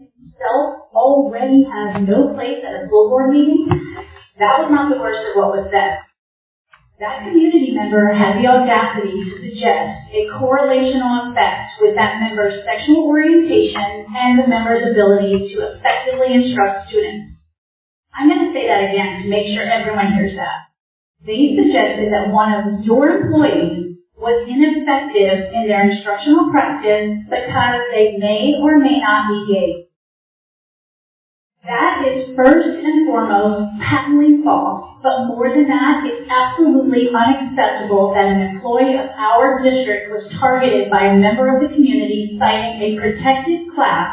Self already has no place at a school board meeting, that was not the worst of what was said. That community member had the audacity to suggest a correlational effect with that member's sexual orientation and the member's ability to effectively instruct students. I'm going to say that again to make sure everyone hears that. They suggested that one of your employees was ineffective in their instructional practice because they may or may not be gay. That is first and foremost patently false, but more than that, it's absolutely unacceptable that an employee of our district was targeted by a member of the community citing a protected class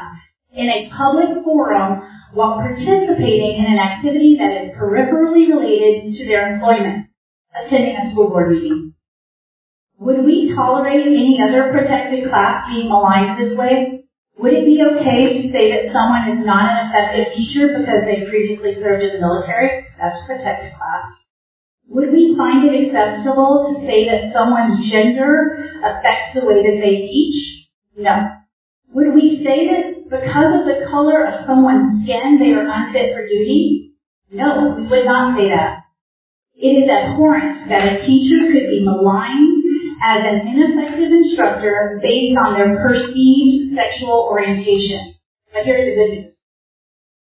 in a public forum while participating in an activity that is peripherally related to their employment, attending a school board meeting. Would we tolerate any other protected class being maligned this way? Would it be okay to say that someone is not an effective teacher because they previously served in the military? That's a protected class. Would we find it acceptable to say that someone's gender affects the way that they teach? No. Would we say that because of the color of someone's skin they are unfit for duty? No, we would not say that. It is abhorrent that a teacher could be maligned as an ineffective instructor based on their perceived sexual orientation. But here's the good news.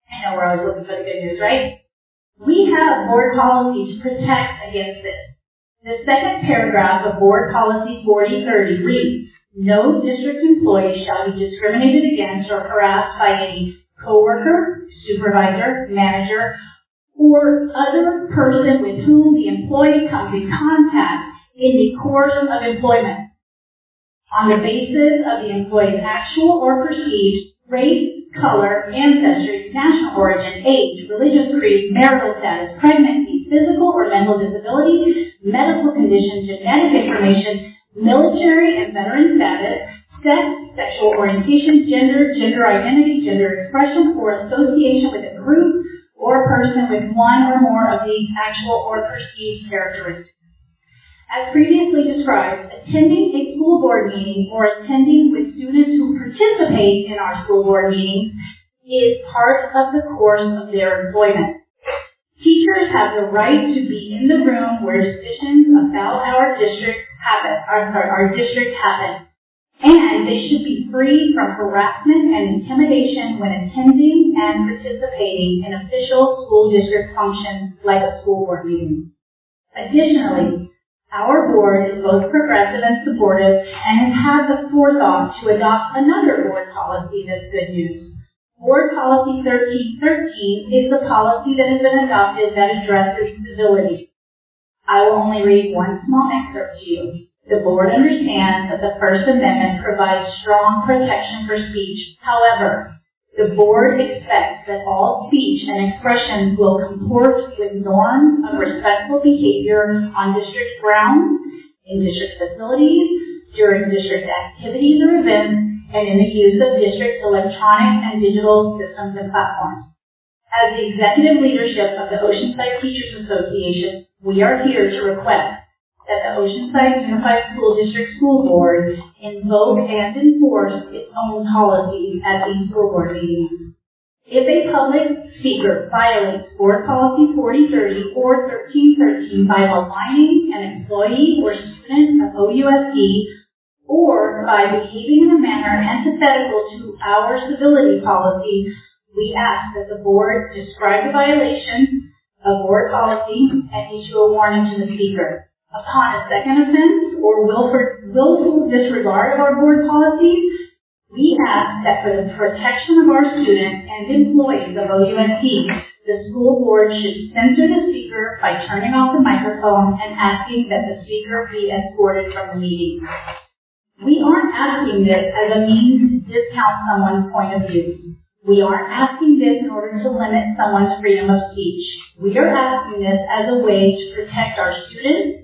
I know we're always looking for the good news, right? We have board policy to protect against this. The second paragraph of Board Policy 4030 reads, no district employee shall be discriminated against or harassed by any coworker, supervisor, manager, or other person with whom the employee comes in contact in the course of employment on the basis of the employee's actual or perceived race, color, ancestry, national origin, age, religious creed, marital status, pregnancy, physical or mental disability, medical condition, genetic information, military and veteran status, sex, sexual orientation, gender identity, gender expression, or association with a group or person with one or more of these actual or perceived characteristics. As previously described, attending a school board meeting or attending with students who participate in our school board meetings is part of the course of their employment. Teachers have the right to be in the room where decisions about our district happen, and they should be free from harassment and intimidation when attending and participating in official school district functions like a school board meeting. Additionally, our board is both progressive and supportive and has had the forethought to adopt another board policy that's good news. Board Policy 1313 is the policy that has been adopted that addresses civility. I will only read one small excerpt to you. The board understands that the First Amendment provides strong protection for speech. However, the board expects that all speech and expressions will comport with norms of respectful behavior on district grounds, in district facilities, during district activities or events, and in the use of district electronic and digital systems and platforms. As the executive leadership of the Oceanside Teachers Association, we are here to request that the Oceanside Unified School District School Board invoke and enforce its own policies at these school board meetings. If a public speaker violates Board Policy 4030 or 1313 by maligning an employee or student of OUSD or by behaving in a manner antithetical to our civility policy, we ask that the board describe the violation of board policy and issue a warning to the speaker. Upon a second offense or willful disregard of our board policies, we ask that for the protection of our students and employees of OUSD, the school board should censor the speaker by turning off the microphone and asking that the speaker be escorted from the meeting. We aren't asking this as a means to discount someone's point of view. We aren't asking this in order to limit someone's freedom of speech. We are asking this as a way to protect our students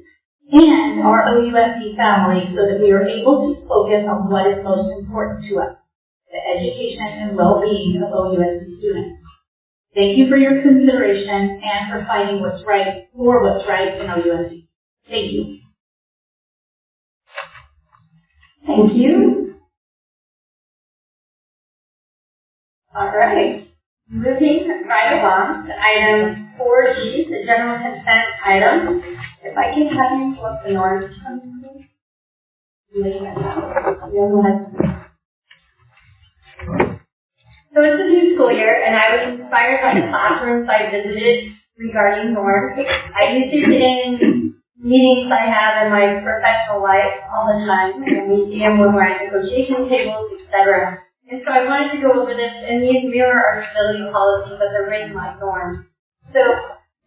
and our OUSD family so that we are able to focus on what is most important to us, the education and well-being of OUSD students. Thank you for your consideration and for fighting what's right for what's right in OUSD. Thank you. Thank you. All right. Moving right along to item 4G, the general consent item. If I can have you pull up the norms, please. Go ahead. So it's a new school year, and I was inspired by the classrooms I visited regarding norms. I use it in meetings I have in my professional life all the time, and we see them when we're at negotiation tables, etc. And so I wanted to go over this, and these mirror our stability policies, but they're written like norms. So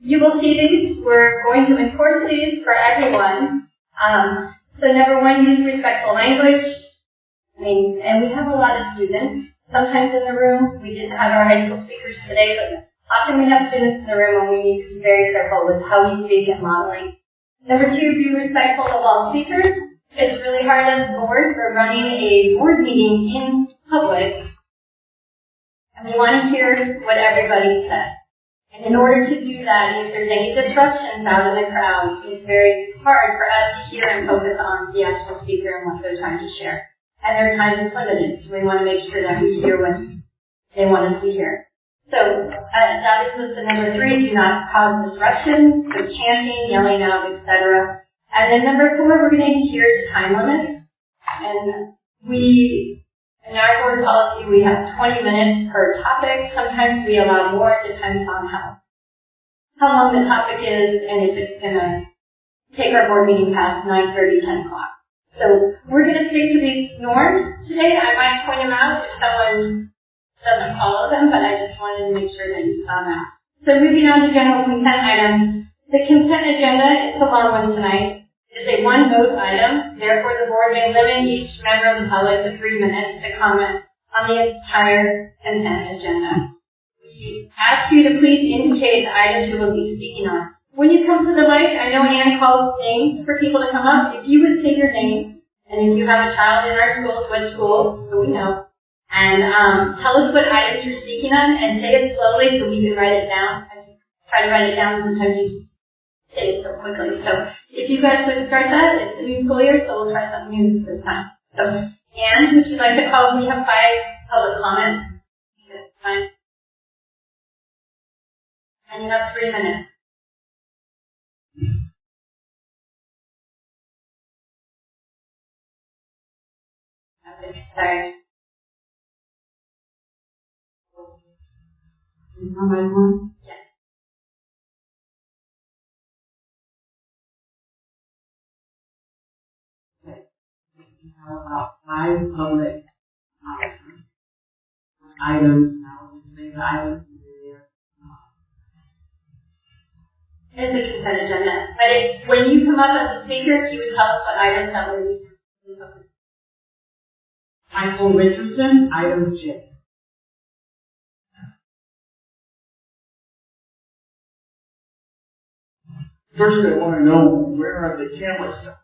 you will see these. We're going to enforce these for everyone. So number one, use respectful language. And we have a lot of students sometimes in the room. We didn't have our high school speakers today, but often we have students in the room and we need to be very careful with how we speak and modeling. Number two, be respectful of all speakers. It's really hard as a board. We're running a board meeting in public, and we want to hear what everybody says. And in order to do that, if there's any disruptions out in the crowd, it's very hard for us to hear and focus on the actual speaker and what they're trying to share. And their time is limited, so we want to make sure that we hear what they want us to hear. So that is listed number three, do not cause disruption, so chanting, yelling out, etc. And then number four, we're going to adhere to time limits. And in our board policy, we have 20 minutes per topic. Sometimes we allow more, it depends on how long the topic is and if it's going to take our board meeting past 9:30, 10 o'clock. So we're going to stick to these norms today. I might point them out if someone doesn't follow them, but I just wanted to make sure that you saw that. So moving on to general consent items. The consent agenda is a long one tonight. It's a one-vote item. Therefore, the board may limit each member of the public to 3 minutes to comment on the entire consent agenda. We ask you to please indicate the items you will be speaking on. When you come to the mic, I know Ann calls names for people to come up. If you would say your name, and if you have a child in our school, what school, so we know, and tell us what items you're speaking on, and say it slowly so we can write it down. I try to write it down, sometimes you say it so quickly. So if you guys would start that, it's a new school year, so we'll try something new this time. So, Ann, would you like to call? We have 5 public comments. Fine. And you have 3 minutes. Sorry. You know my one? Yes. Okay. We have about 5 public items. Now, we say the items in there. It's a consent agenda. But when you come up as a speaker, you would tell us what items that were used. Michael Richardson, item J. First, I want to know, where are the cameras?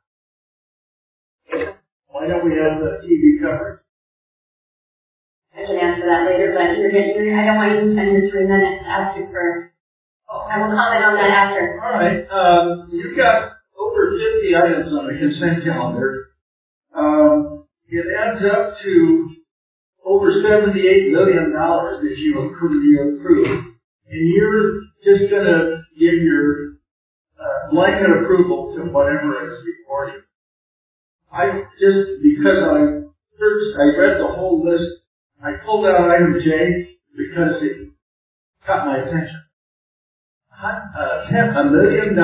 Why don't we have the TV coverage? I can answer that later, but I don't want you to spend your 3 minutes asking for. I will comment on that after. All right. You've got over 50 items on the consent calendar. It adds up to over $78 million if you approve. And you're just going to give your blanket approval to whatever is before you. Because I read the whole list, I pulled out item J because it caught my attention. $1 million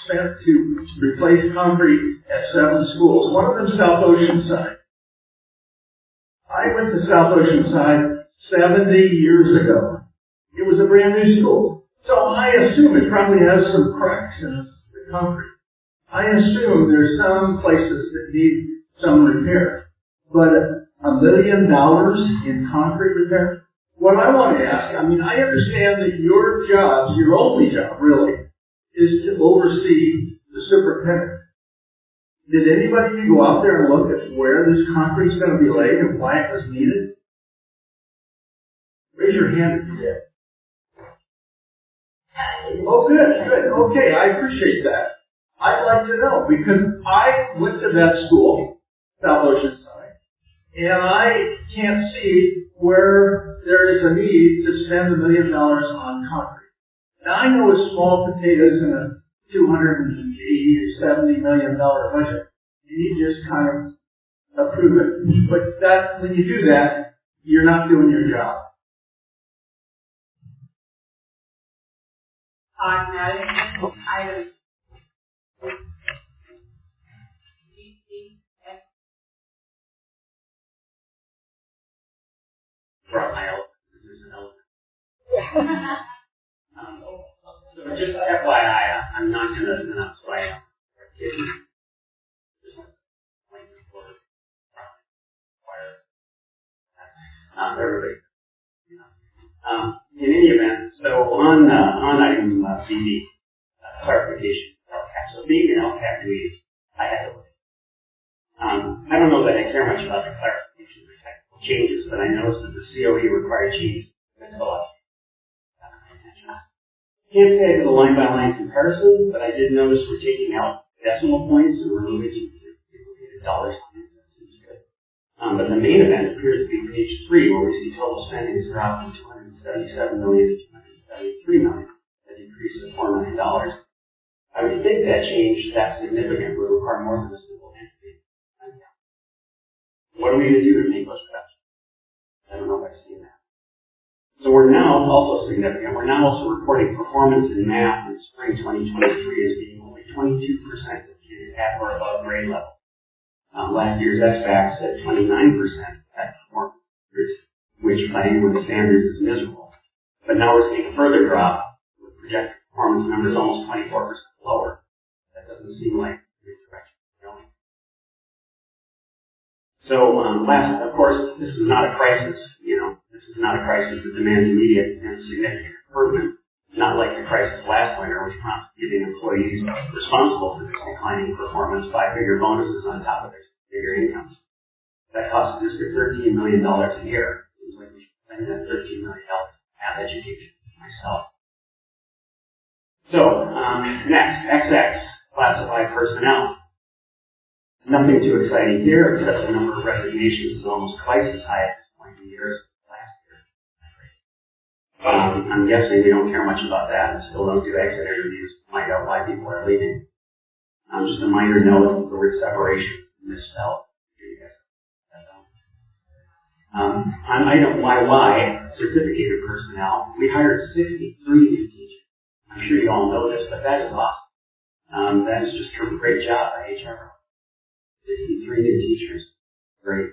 spent to replace concrete at 7 schools. One of them South Oceanside. I went to South Oceanside 70 years ago. It was a brand new school. So I assume it probably has some cracks in the concrete. I assume there's some places that need some repair. But $1 million in concrete repair? What I want to ask, I understand that your job, your only job really, is to oversee the superintendent. Did anybody go out there and look at where this concrete's going to be laid and why it was needed? Raise your hand if you did. Oh, good. Okay, I appreciate that. I'd like to know, because I went to that school, South Oceanside, and I can't see where there is a need to spend $1 million on concrete. Now I know it's small potatoes in a $280 or $70 million budget. And you just kind of approve it. But that, when you do that, you're not doing your job. Automatic items. Brought my elephant. This is an elephant. So just FYI, I'm not going to play everybody. In any event, so on item BD, clarification, LCAP. So being an LCAP lead, I had to look. I don't know that I care much about the clarification or technical changes, but I noticed that the COE required changes. That's a lot. Can't say I did a line-by-line comparison, but I did notice we're taking out decimal points and we're moving to dollar signs. That seems good. But the main event appears to be page 3, where we see total spending has dropped from $277 million to $273 million, a decrease of $4 million. I would think that change that significant would require more than a simple entity. What are we going to do to make those reductions? I don't know if I've seen that. So we're now also significant. We're now also reporting performance in math in spring 2023 as being only 22% of kids at or above grade level. Last year's SBAC said 29% at performance, which by anyone's standards is miserable. But now we're seeing a further drop with projected performance numbers almost 24% lower. That doesn't seem like the direction we're going. So last, of course, this is not a crisis. This is not a crisis that demands immediate and significant improvement. It's not like the crisis last winter, which prompted giving employees responsible for this declining performance 5-figure bonuses on top of their bigger incomes. That costs the district $13 million a year. It seems like we should spend that $13 million on math education myself. So, next, XX, classified personnel. Nothing too exciting here, except the number of resignations is almost twice as high at this point in the year as last year. I'm guessing we don't care much about that and still don't do exit interviews to find out why people are leaving. Just a minor note, the word separation misspelled. On item YY, certificated personnel, we hired 63 new teachers. I'm sure you all know this, but that is awesome. That is just a great job by HR. 63 new teachers. Great.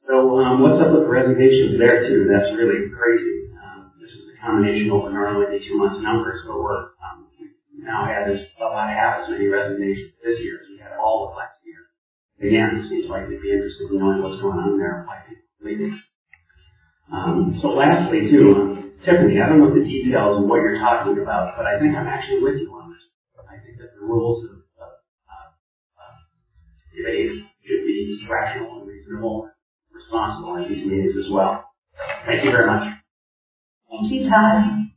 So what's up with the resignations there too? That's really crazy. This is a combination of what normally be 2 months numbers, but we're now had about half as many resignations this year as we had all of last year. Again, it seems like they'd be interested in knowing what's going on there and why people are leaving. So lastly too, Tiffany, I don't know the details of what you're talking about, but I think I'm actually with you on this. I think that the rules of debate should be rational and reasonable, responsible in these meetings as well. Thank you very much. Thank you, Todd.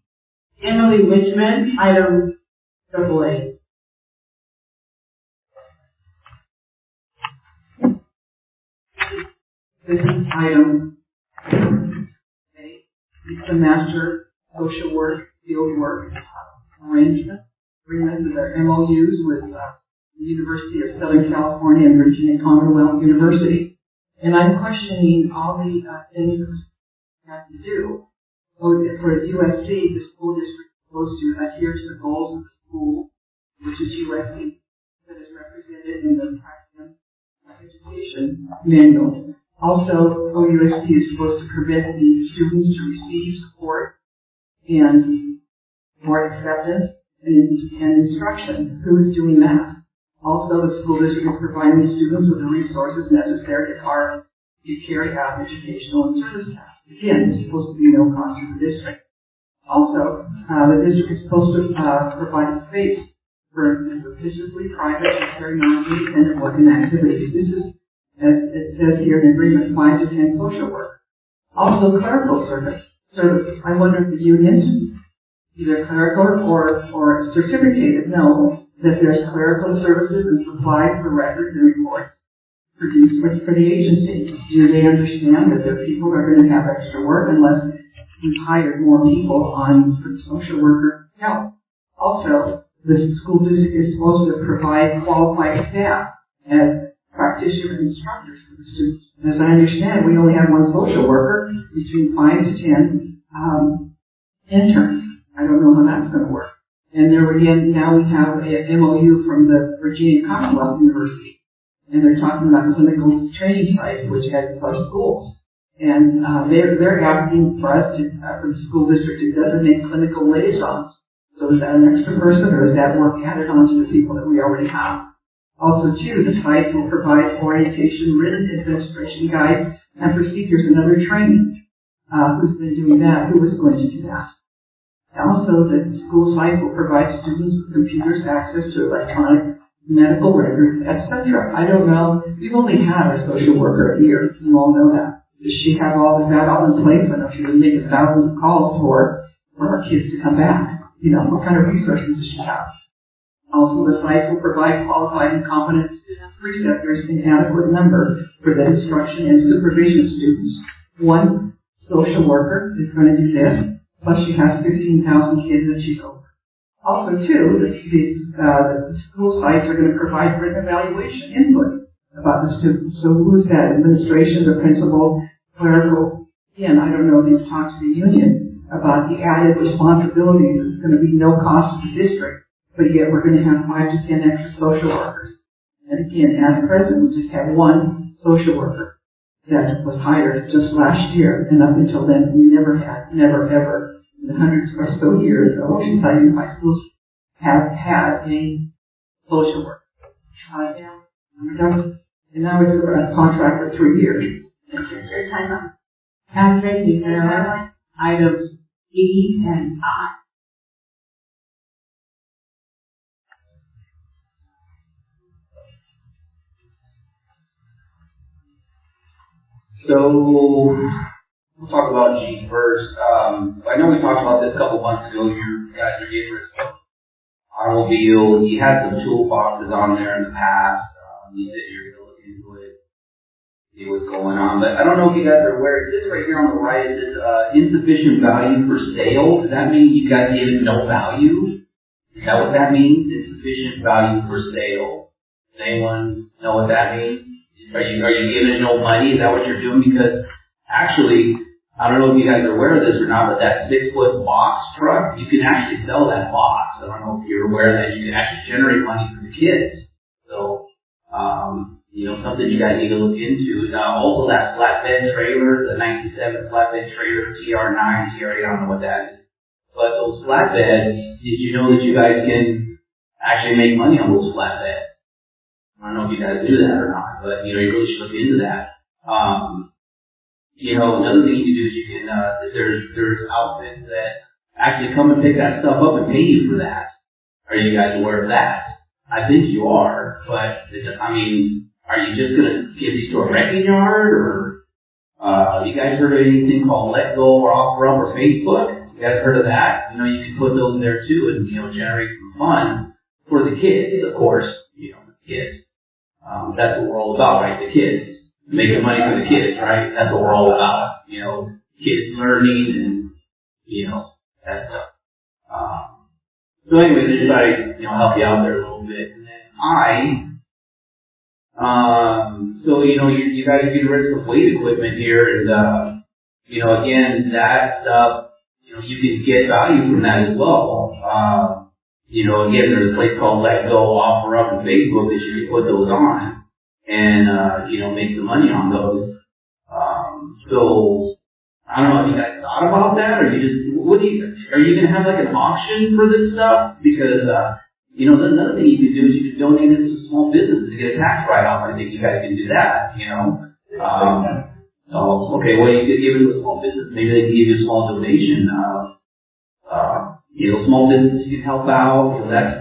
Emily Richmond, item AA. This is item A. It's the master social work, field work arrangement agreement with our MOUs with the University of Southern California and Virginia Commonwealth University. And I'm questioning all the things that we have to do. For USC, the school district is supposed to adhere to the goals of the school, which is USC, that is represented in the practicum education manual. Also, OUSD is supposed to permit the students to receive support and more acceptance and instruction. Who is doing that? Also, the school district is providing the students with the resources necessary to carry out educational and service tasks. Again, there's supposed to be no cost to the district. Also, the district is supposed to provide space for sufficiently private and very non-independent work and activities. This is, as it says here in agreement, 5 to 10 social work. Also, clerical service. I wonder if the unions, either clerical or certificated, know that there's clerical services and supplies for records and reports produce for the agency? Do they understand that their people are going to have extra work unless we've hired more people on for social worker help? Also, the school district is supposed to provide qualified staff as practitioner instructors for the students. As I understand, we only have one social worker between 5 to 10 interns. I don't know how that's going to work. And there again, now we have a MOU from the Virginia Commonwealth University, and they're talking about clinical training sites, which has plus schools. And they're asking for us to, for the school district to designate clinical liaisons. So is that an extra person, or is that work added on to the people that we already have? Also, too, the sites will provide orientation, written administration guides, and procedures and other training. Who's been doing that? Who is going to do that? Also, the school site will provide students with computers, access to electronic medical records, etc. I don't know. We've only had a social worker a year. You all know that. Does she have all of that all in place? I know she was making thousands of calls for our kids to come back. You know, what kind of resources does she have? Also, the site will provide qualified and competent preceptors in adequate number for the instruction and supervision of students. One social worker is going to do this. Plus, she has 15,000 kids that she's over. Also, too, the school sites are going to provide written evaluation input about the students. So who's that? Administration, the principal, clerical? Again, I don't know if you've talked to the union about the added responsibilities. It's going to be no cost to the district, but yet we're going to have 5 to 10 extra social workers. And again, at present, we just have one social worker that was hired just last year, and up until then, we never ever, in the hundreds or so years of Oceanside Unified Schools, have had a social worker. And now it's a contract for 3 years. Your time up. Patrick, these are items E and I. So, we'll talk about G first. I know we talked about this a couple months ago. You guys are getting rid of automobile. You had some toolboxes on there in the past. You said you're going to look into it, see what's going on. But I don't know if you guys are aware. This right here on the right is insufficient value for sale. Does that mean you guys gave it no value? Is that what that means? Insufficient value for sale. Does anyone know what that means? Are you giving it no money? Is that what you're doing? Because actually, I don't know if you guys are aware of this or not, but that 6-foot box truck, you can actually sell that box. I don't know if you're aware that you can actually generate money for the kids. So, something you guys need to look into. Also, that flatbed trailer, the 97 flatbed trailer, TR9, TR8, I don't know what that is. But those flatbeds, did you know that you guys can actually make money on those flatbeds? I don't know if you guys do that or not, but, you really should look into that. Another thing you can do is you can, there's outfits that actually come and pick that stuff up and pay you for that. Are you guys aware of that? I think you are, but, are you just gonna give these to a wrecking yard, or, you guys heard of anything called Let Go or Offer Up or Facebook? You guys heard of that? You can put those there too and, generate some funds for the kids, of course, the kids. That's what we're all about, right? The kids. Making money for the kids, right? That's what we're all about. Kids learning and, that stuff. So anyway, just try to, help you out there a little bit. And then you guys get rid of some weight equipment here, and, again, that stuff, you can get value from that as well. Again, there's a place called Let Go, Offer Up, and Facebook that you can put those on and, make some money on those. So, I don't know if you guys thought about that, or are you going to have like an auction for this stuff? Because, another thing you can do is you can donate it to small businesses to get a tax write-off. I think you guys can do that, okay, well, you could give it to a small business. Maybe they can give you a small donation. Small businesses you can help out. That's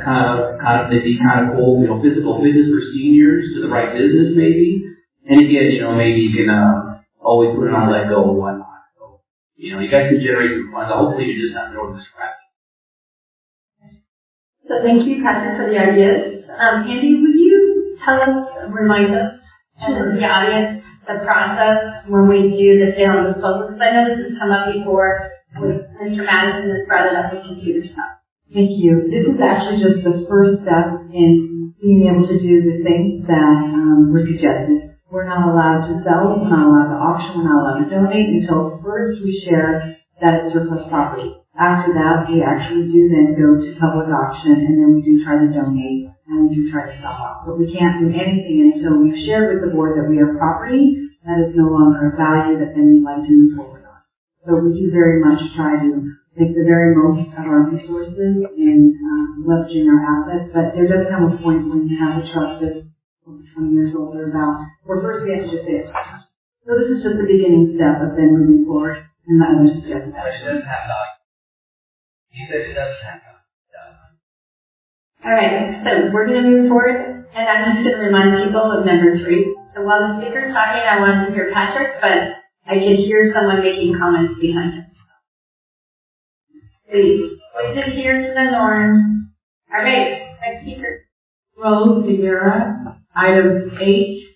they'd be kind of cool. Physical fitness for seniors to the right business, maybe. And again, maybe you can always put it on Let Go and whatnot. So, you guys can generate some funds. Hopefully, you're just not throwing this crap. So thank you, Patrick, for the ideas. Andy, would you remind us and the audience the process when we do the sale and disposal? Because I know this has come up before with Mr. Madison has brought it up with computer stuff. Thank you. This is actually just the first step in being able to do the things that were suggested. We're not allowed to sell, we're not allowed to auction, we're not allowed to donate until first we share that it's surplus property. After that, we actually do then go to public auction, and then we do try to donate, and we do try to sell off. But we can't do anything until we've shared with the board that we are property that is no longer a value that then we'd like to move forward on. So we do very much try to make the very most of our resources in leveraging our assets, but there does come a point when you have a trust that's over 20 years old or about, where first we have to just say it's trust. So this is just the beginning step of then moving forward, and the other suggestions. But it doesn't have value. You said it doesn't have value. All right, so we're going to move forward, and I'm just going to remind people of number 3. So while the speaker's talking, I wanted to hear Patrick, but I could hear someone making comments behind him. Please adhere to the norm. All right, next speaker. Rose Figuera, items H,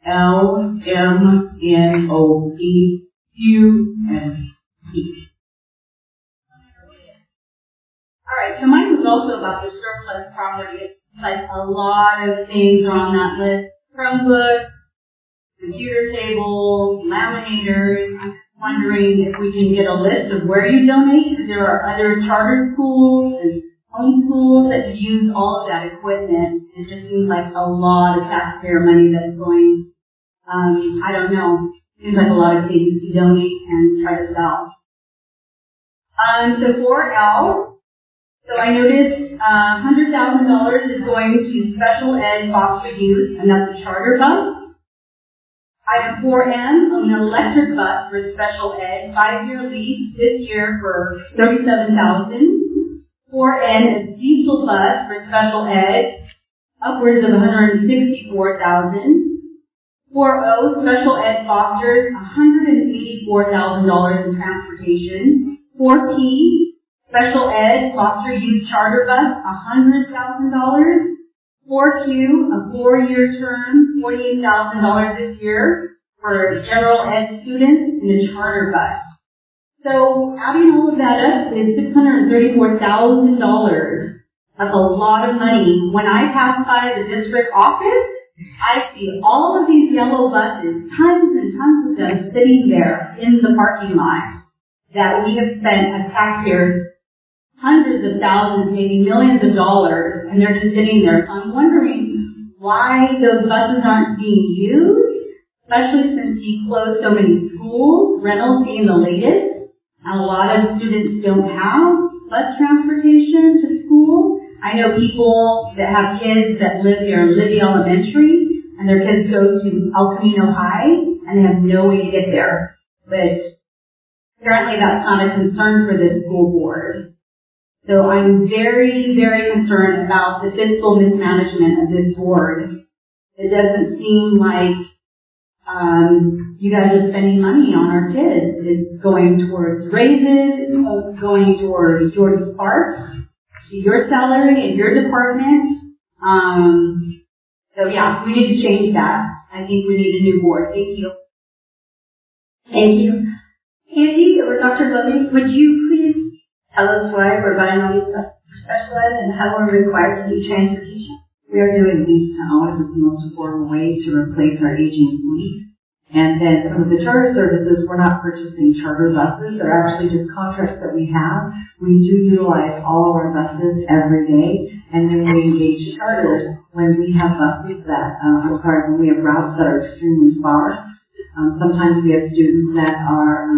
L, M, N, O, P, Q, and P. All right, so mine was also about the surplus property. It's like a lot of things are on that list. Chromebooks, computer tables, laminators. I'm wondering if we can get a list of where you donate, because there are other charter schools and home schools that could use all of that equipment. It just seems like a lot of taxpayer money that's going, I don't know, seems like a lot of things to donate and try to sell. So 4L, so I noticed $100,000 is going to special ed foster youth, and that's a charter bus. Item 4M, an electric bus for special ed, 5-year lease this year for $37,000. 4N, a diesel bus for special ed, upwards of $164,000. 4O, special ed fosters, $184,000 in transportation. 4P, special ed foster youth charter bus, $100,000. 4Q, a 4-year term, $48,000 this year for general ed students in a charter bus. So adding all of that up is $634,000. That's a lot of money. When I pass by the district office, I see all of these yellow buses, tons and tons of them sitting there in the parking lot that we have spent as taxpayers hundreds of thousands, maybe millions of dollars, and they're just sitting there. So I'm wondering why those buses aren't being used, especially since he closed so many schools, Reynolds being the latest. A lot of students don't have bus transportation to school. I know people that have kids that live near Libby Elementary, and their kids go to El Camino High, and they have no way to get there. But apparently that's not a concern for the school board. So I'm very, very concerned about the fiscal mismanagement of this board. It doesn't seem like you guys are spending money on our kids. It's going towards raises, it's going towards Jordan Parks, your salary and your department. So yeah, we need to change that. I think we need a new board. Thank you. Thank you. Andy or Dr. Levy, would you please tell us why we're buying all these buses for special ed and how we're required to do transportation? We are doing lease to own as the most affordable way to replace our aging fleet. And then some of the charter services, we're not purchasing charter buses. They're actually just contracts that we have. We do utilize all of our buses every day. And then we engage charters when we have buses that, when we have routes that are extremely far. Sometimes we have students that are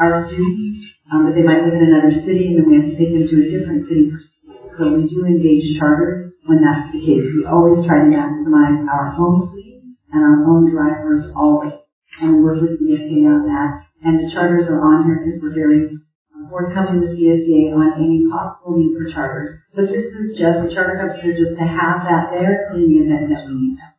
our students, but they might live in another city, and then we have to take them to a different city for school. So we do engage charters when that's the case. We always try to maximize our own fleet and our own drivers always. And we work with CSA on that. And the charters are on here because we're very forthcoming with CSA on any possible need for charters. But this is just a charter company just to have that there in the event that we need them.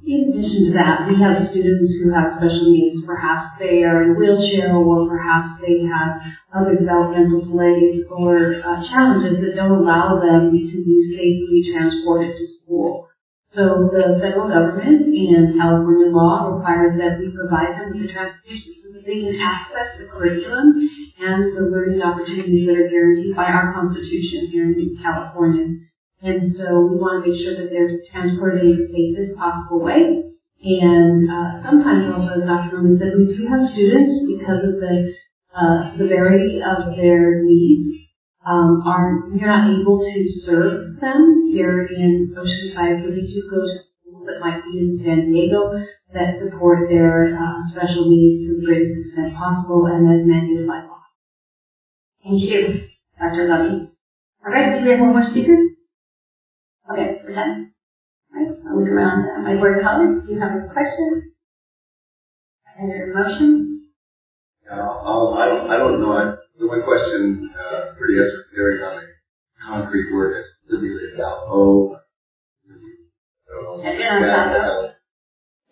In addition to that, we have students who have special needs. Perhaps they are in a wheelchair, or perhaps they have other developmental delays or challenges that don't allow them to be safely transported to school. So the federal government and California law requires that we provide them with the transportation so that they can access the curriculum and the learning opportunities that are guaranteed by our Constitution here in California. And so we want to make sure that they're transported in the safest possible way. And sometimes also, as Dr. Roman said, we do have students, because of the severity of their needs, you're not able to serve them here in Oceanside, so they do go to schools that might be in San Diego that support their special needs to the greatest extent possible and as mandated by law. Thank you, Dr. Lovey. All right, do we have one more speaker? Okay, we're done. All right, I'll look around at my board colleagues. Do you have a question? And your motion? Yeah, I don't know. My question, pretty esoteric on the concrete work, is specifically about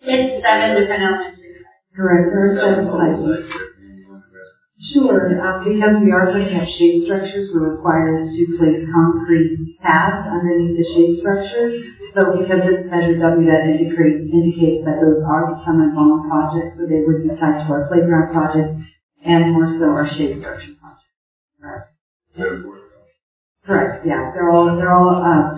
It's 7 different elementary. Correct. There are 7 classes. Sure. Because we are putting up shade structures, we're required to place concrete pads underneath the shade structures. So because it's Measure W, that indicates that those are determined on the project, so they would be tied to our playground project and more so our shade structure project. Correct. Correct. Yeah, they're all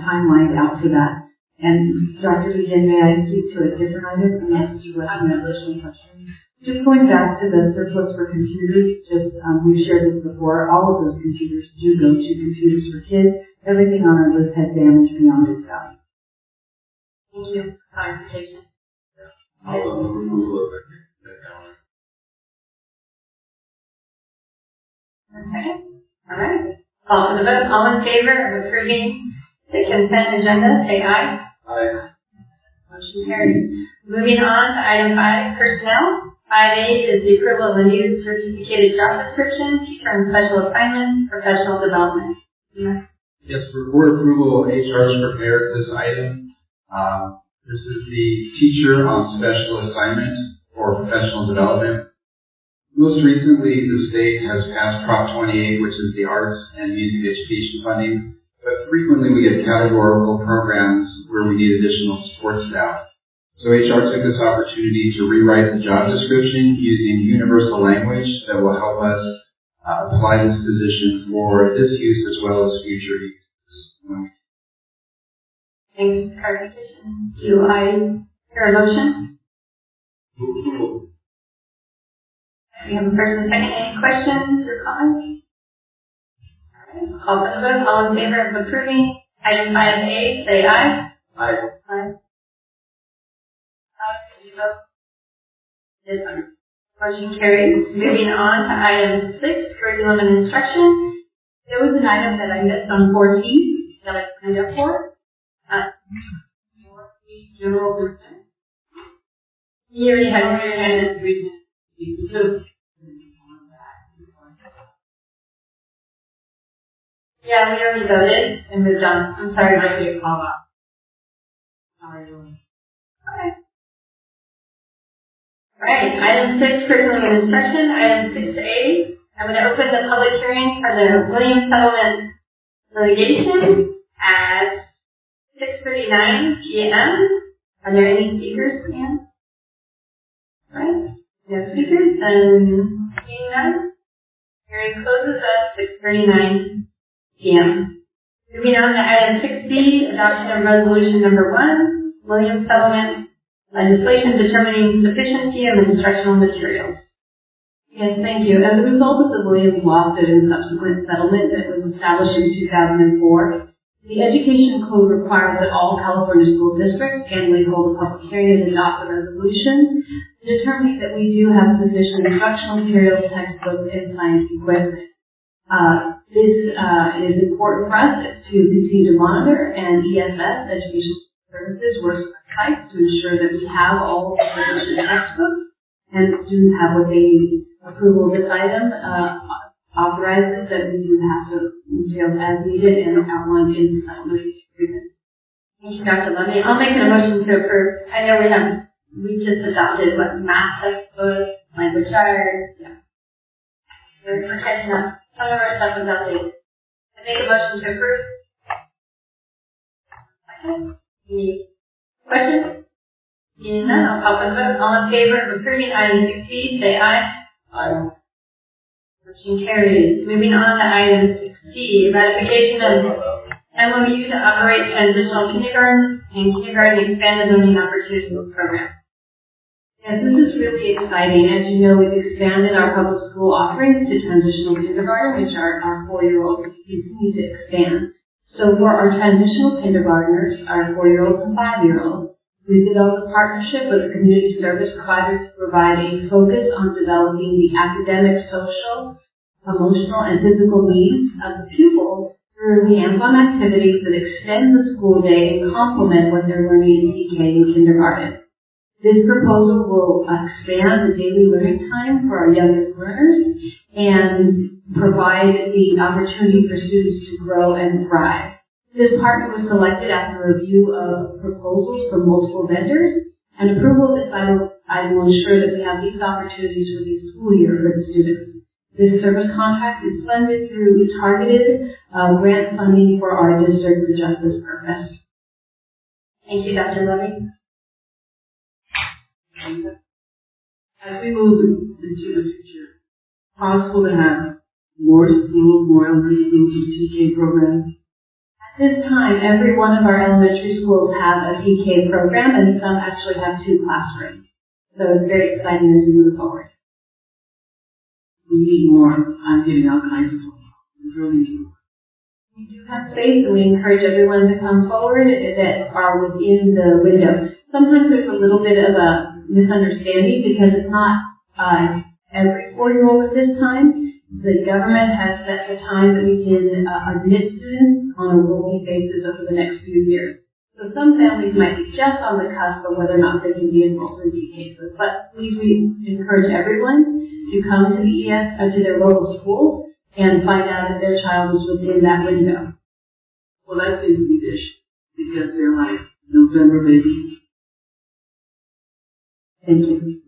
timelined out to that. And Dr. Begin, may I speak to a different item? Unless you have an additional question. Just going back to the surplus for computers, we've shared this before, all of those computers do go to Computers for Kids. Everything on our list has damage beyond its value. Thank you. Clarification. I'll the removal of that calendar. Okay. All right. Call for the vote. All in favor of approving the consent agenda, say aye. Aye. Motion carries. Moving on to item 5, personnel. 5A is the approval of a new certificated job description, teacher and special assignment, professional development. Yeah. Yes, for board approval, HR has prepared this item. This is the teacher on special assignment for professional development. Most recently, the state has passed Prop 28, which is the arts and music education funding, but frequently we get categorical programs where we need additional support staff. So HR took this opportunity to rewrite the job description using universal language that will help us apply this position for this use as well as future use. Thanks for clarification. Do I hear a motion? We have a first and second. Any questions or comments? All right. Call for the vote. All in favor of approving item 5A, say aye. Aye. Aye. Motion carries. Moving on to item 6, curriculum and instruction. There was an item that I missed on 14 that I signed up for. General consent. You already had your hand. Yeah, we already voted and moved on. I'm sorry. I did call up. Sorry. Okay. Alright, item 6, curriculum and instruction. Item 6A, I'm going to open the public hearing for the Williams Settlement litigation at 6:39 p.m. Are there any speakers, Ann? Alright, no speakers, then seeing none. Hearing closes at 6:39 p.m. Moving on to item 6B, adoption of resolution number 1, Williams Settlement legislation determining sufficiency of instructional materials. Yes, thank you. As a result of the Williams lawsuit and subsequent settlement that was established in 2004, the Education Code requires that all California school districts annually hold a public hearing and adopt a resolution determining that we do have sufficient instructional materials, textbooks, and science equipment. This is important for us to continue to monitor, and ESS, Education Services, works with sites to ensure that we have all the sufficient textbooks and students have what they need. Approval of this item authorizes that we do have the materials as needed and outlined in the settlement agreement. Thank you, Dr. Lundy. I'll make a motion to approve item know we just adopted math textbooks, language arts, yeah. We're catching up. Some of our stuff was outdated. I make a motion to approve. Okay. Any questions? Seeing none, I'll call for the vote. All in favor of approving item 6B, say aye. Aye. Motion carries. Moving on to item 6C, ratification of MOU to operate transitional kindergarten and kindergarten expanded learning opportunities program. Yes, this is really exciting. As you know, we've expanded our public school offerings to transitional kindergarten, which our 4-year-olds continue to expand. So for our transitional kindergartners, our 4-year-olds and 5-year-olds, we developed a partnership with community service providers to provide a focus on developing the academic, social, emotional, and physical needs of the pupils through hands-on activities that extend the school day and complement what they're learning in TK and kindergarten. This proposal will expand the daily learning time for our youngest learners and provide the opportunity for students to grow and thrive. This partner was selected after a review of proposals from multiple vendors, and approval of this I will ensure that we have these opportunities for the school year for the students. This service contract is funded through targeted grant funding for our district for just this purpose. Thank you, Dr. Levy. As we move into the future, it's possible to have more schools, more elementary schools with TK programs. At this time, every one of our elementary schools have a TK program, and some actually have 2 classrooms. So it's very exciting as we move forward. We need more. I'm getting out of high school. We really need more. We do have space, and we encourage everyone to come forward that are within the window. Sometimes there's a little bit of a misunderstanding because it's not every 4-year-old at this time. The government has set the time that we can admit students on a rolling basis over the next few years. So some families might be just on the cusp of whether or not they can be enrolled in TK. But please, we encourage everyone to come to the to their local schools and find out if their child is within that window. Well, that seems to be the issue because they're like November babies. Thank you.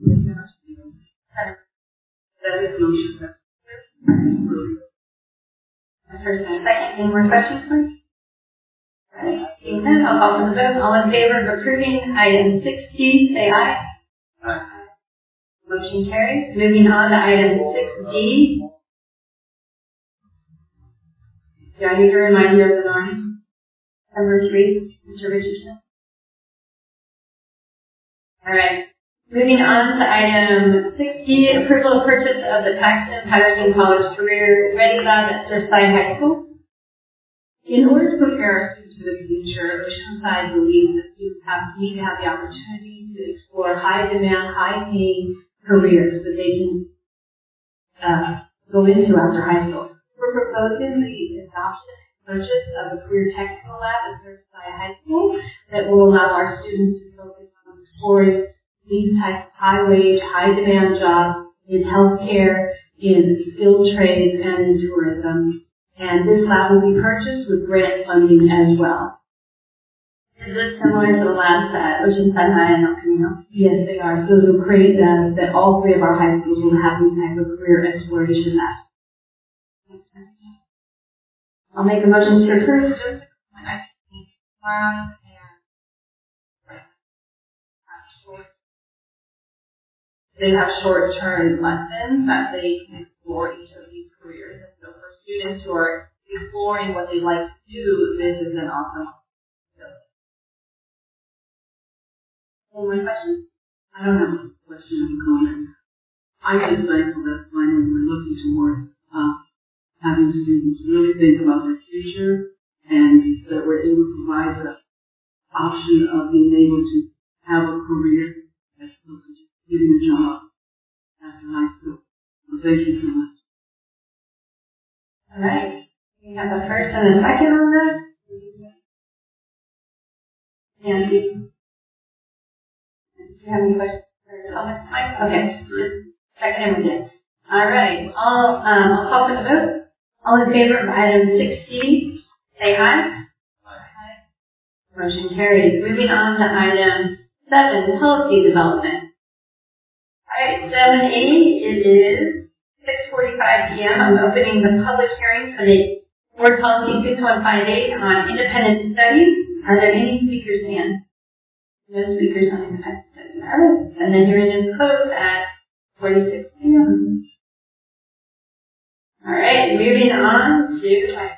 That is motion. First and second, any more questions, please? All right. Seeing none, I'll call for the vote. All in favor of approving item 6G, say aye. Aye. Motion carries. Moving on to item 6D. Do I need to remind you of the norm? Number 3, Mr. Richardson. All right. Moving on to item 6D, approval of purchase of the Paxton Patterson College Career Ready Lab at Surfside High School. In order to prepare our students for the future, Oceanside believes that students need to have the opportunity to explore high-demand, high-paying careers that they can go into after high school. We're proposing the adoption and purchase of a career technical lab at Surfside High School that will allow our students to focus on exploring these types of high-wage, high-demand jobs in healthcare, in skilled trades, and in tourism. And this lab will be purchased with grant funding as well. Is this similar to the labs at Oceanside High and El Camino? Yes, they are. So they'll create that all 3 of our high schools will have these type of career exploration labs. I'll make a motion to approve. They have short-term lessons that they can explore each of these careers. And so for students who are exploring what they'd like to do, this is an awesome opportunity. Any more questions? I don't have a question or comment. I'm just thankful that finally we're looking towards having students really think about their future and that we're able to provide the option of being able to have a career as opposed to just getting a job after high school. So thank you so much. All right. We have a first and a second on that. Nancy? Do you have any questions or comments, Mike? Okay. Second and we did. All right. I'll call for the vote. All in favor of item 6D, say aye. Aye. Motion carries. Moving on to item 7, policy development. Alright, 7A, it is 6:45 p.m. I'm opening the public hearing for the Board Policy 6158 on independent studies. Are there any speakers in? No speakers on independent studies. Alright, and the hearing is closed at 46 p.m. Alright, moving on to, sorry.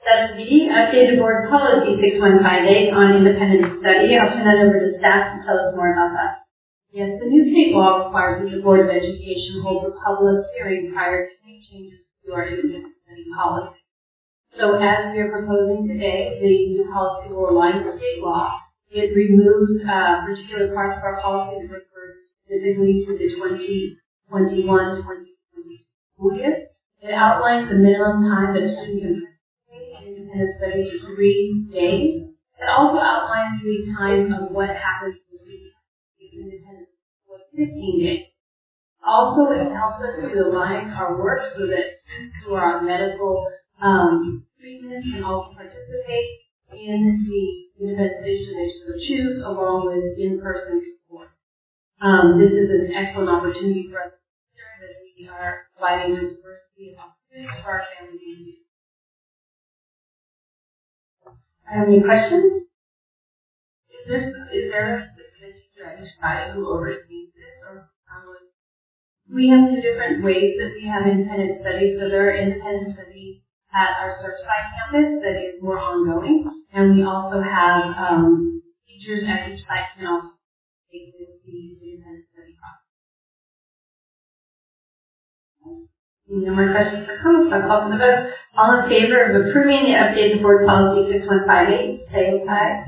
7B, updated Board Policy 6158 on independent study. I'll turn that over to staff to tell us more about that. Yes, the new state law requires that the Board of Education hold a public hearing prior to any changes to our independent study policy. So as we are proposing today, the new policy will align with state law. It removes particular parts of our policy that refer specifically to the 2021-2022 school year. It outlines the minimum time that a student can independent study for 3 days. It also outlines the time of what happens to the independent for 15 days. Also, it helps us to align our work so that students who are on medical treatment can also participate in the independent study they should choose, along with in-person support. This is an excellent opportunity for us to ensure that we are providing diversity of opportunities for our family community. Any questions? Is there a specific strategy who oversees this, or we have two different ways that we have independent studies. So there are independent studies at our Surfside campus that is more ongoing, and we also have teachers at each site can also take the independent study process. No more questions or comments? I'll call for the vote. All in favor of approving the updated Board Policy 6158, say aye.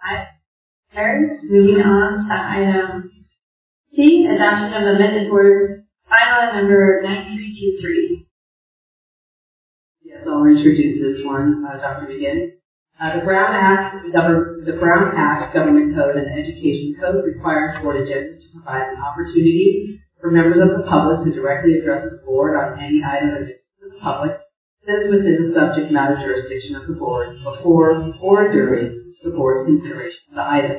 Aye. Carries. Moving on to item C, adoption of amended Board Bylaw number 9323. Yes, I'll introduce this one, Dr. McGinn. The Brown Act, Government Code, and Education Code requires board agendas to provide an opportunity for members of the public to directly address the board on any item of interest to the public that is within the subject matter jurisdiction of the board before or during the board's consideration of the item.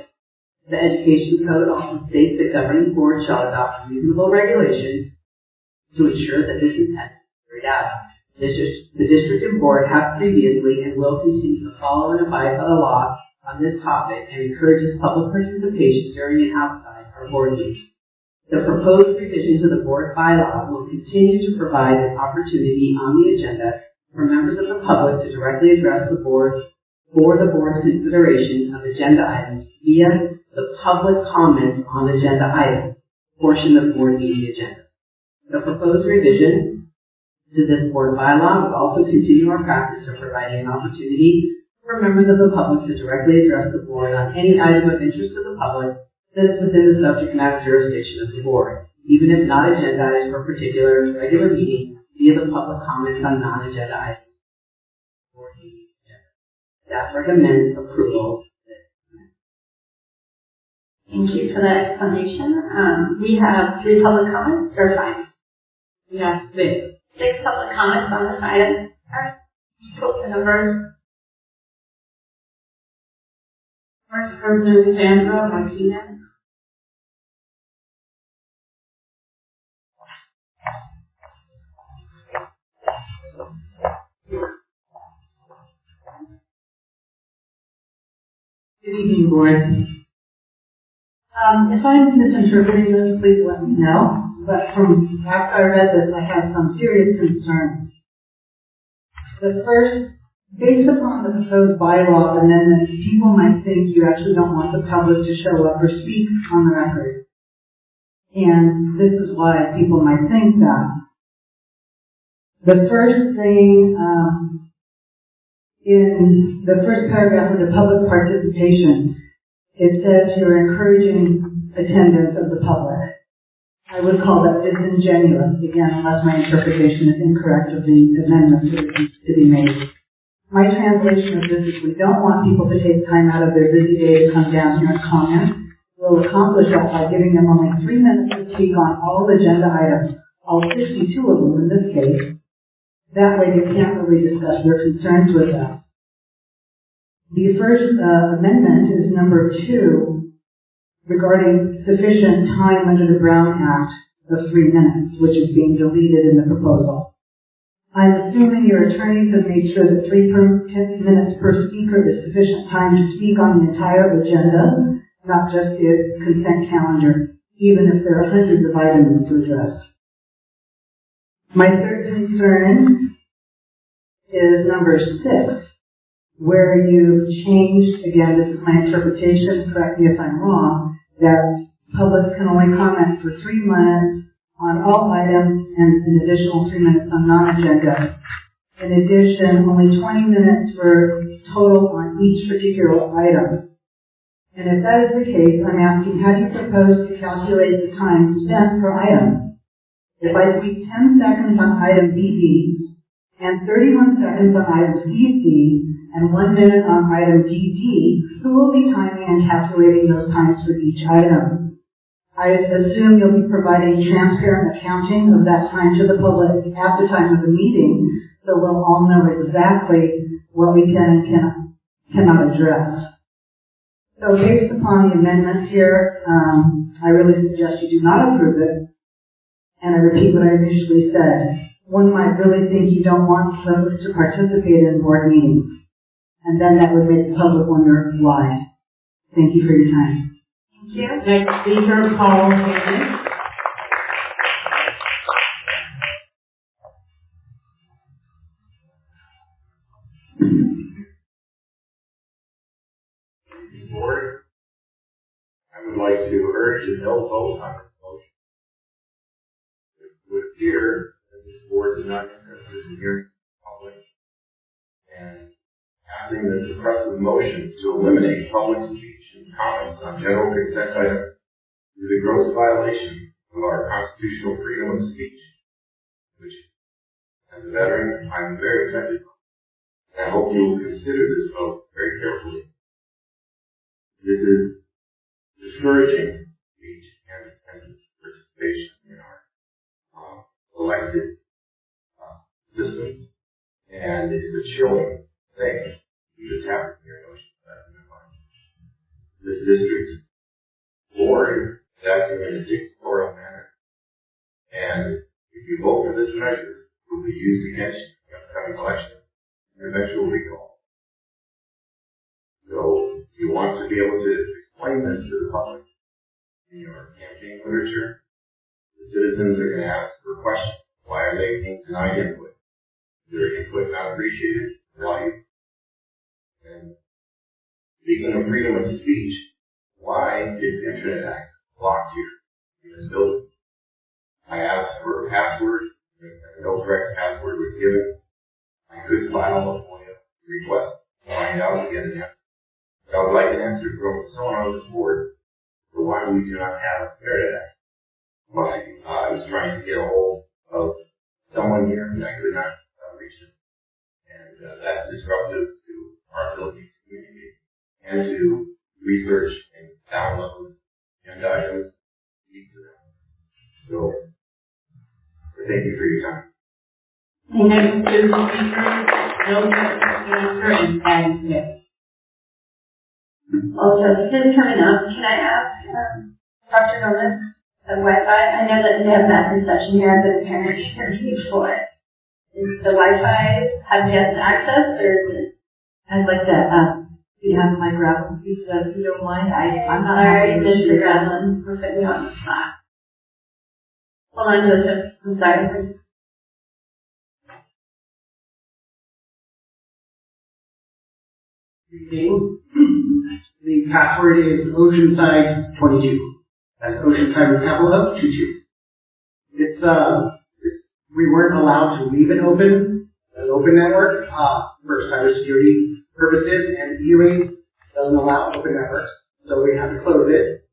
The Education Code also states that governing boards shall adopt reasonable regulations to ensure that this intent is carried out. The district and board have previously and will continue to follow and abide by the law on this topic and encourages public participation during and outside our board meetings. The proposed revision to the board bylaw will continue to provide an opportunity on the agenda for members of the public to directly address the board for the board's consideration of agenda items via the public comment on agenda items portion of board meeting agenda. The proposed revision to this board bylaw will also continue our practice of providing an opportunity for members of the public to directly address the board on any item of interest to the public that is within the subject matter jurisdiction of the board, even if not agendized for a particular regular meeting via the public comments on non-agenda items. Staff recommends approval. Thank you for that explanation. We have 3 public comments, or 5? We have 6. 6 public comments on this item. All right. Quote the numbers. First person is Sandra Martinez. Good evening, board. If I'm misinterpreting this, please let me know. But from after I read this, I have some serious concerns. The first, based upon the proposed bylaw amendment, people might think you actually don't want the public to show up or speak on the record. And this is why people might think that. The first thing, in the first paragraph of the public participation, it says you're encouraging attendance of the public. I would call that disingenuous, again, unless my interpretation is incorrect of the amendments that needs to be made. My translation of this is we don't want people to take time out of their busy day to come down here and comment. We'll accomplish that by giving them only 3 minutes to speak on all agenda items, all 62 of them in this case. That way they can't really discuss their concerns with us. The first amendment is number 2, regarding sufficient time under the Brown Act of 3 minutes, which is being deleted in the proposal. I'm assuming your attorneys have made sure that 3 minutes per speaker is sufficient time to speak on the entire agenda, not just the consent calendar, even if there are hundreds of items to address. My third concern is number 6, where you've changed, again, this is my interpretation, correct me if I'm wrong, that public can only comment for 3 minutes on all items and an additional 3 minutes on non-agenda. In addition, only 20 minutes were total on each particular item. And if that is the case, I'm asking, how do you propose to calculate the time spent per item? If I speak 10 seconds on item BB, and 31 seconds on item CC, and 1 minute on item DD, who will be timing and calculating those times for each item? I assume you'll be providing transparent accounting of that time to the public at the time of the meeting, so we'll all know exactly what we can and cannot address. So based upon the amendments here, I really suggest you do not approve it. And I repeat what I initially said. One might really think you don't want public to participate in board meetings. And then that would make the public wonder why. Thank you for your time. Thank you. Next speaker, Paul Haney. Board, I would like to urge a no vote on this motion. It would appear that this board is not interested in hearing the public, and passing this suppressive motion to eliminate public speech and comments on general consent items is a gross violation of our constitutional freedom of speech, which, as a veteran, I'm very offended by. And I hope you will consider this vote very carefully. This is discouraging speech and participation in our elected system, and it's a chilling thing you just have in your notion that in mind. This district board is acting in a dictatorial manner, and if you vote for this measure, it will be used against you in the upcoming election and eventual recall. So you want to be able to explain this to the public in your campaign literature. The citizens are going to ask for questions. Why are they being denied input? Is their input not appreciated, valued? And speaking of freedom of speech, why is the Internet Act blocked here in this building? I asked for a password, and no correct password was given. I could file a FOIA request to find out and get an answer. I would like an answer from someone on this board for why we do not have a Internet Act. I was trying to get a hold of someone here and I could not reach them. And that's disruptive to our ability to communicate and to research and download agenda items, speak to them. So, thank you for your time. Next is speaker, Bill Answer and Patty Smith. Also, since coming up, can I ask Dr. Gomez of Wi-Fi? I know that they have that concession here. I've been a parent here before. Is the Wi-Fi have guest access, or is it? I'd like to, you have my gravel piece, if you don't mind. I'm not Sorry, having Mr. Gravelin. We're putting you on the spot. Hold on, Joseph. I'm sorry. The password is Oceanside22. That's Oceanside with capital O, 22. We weren't allowed to leave it open, an open network, for cybersecurity purposes, and E-Rate doesn't allow open networks, so we have to close it.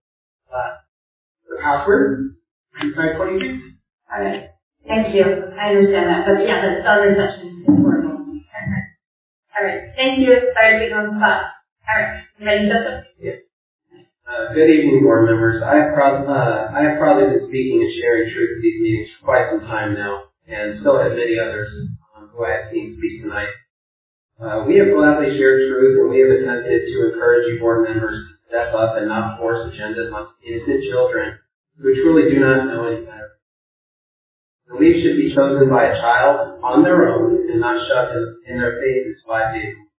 The password, Oceanside22. Alright. Thank you. I understand that. But yeah, the cell reception is horrible. Alright. Thank you. Sorry to be on the spot. Alright. Ready, Joseph? Yes. Good evening, board members. I have probably been speaking and sharing truth at these meetings for quite some time now, and so have many others who I have seen speak tonight. We have gladly shared truth, and we have attempted to encourage you board members to step up and not force agendas on innocent children who truly do not know any better. The leave should be chosen by a child on their own and not shoved in their faces by parents.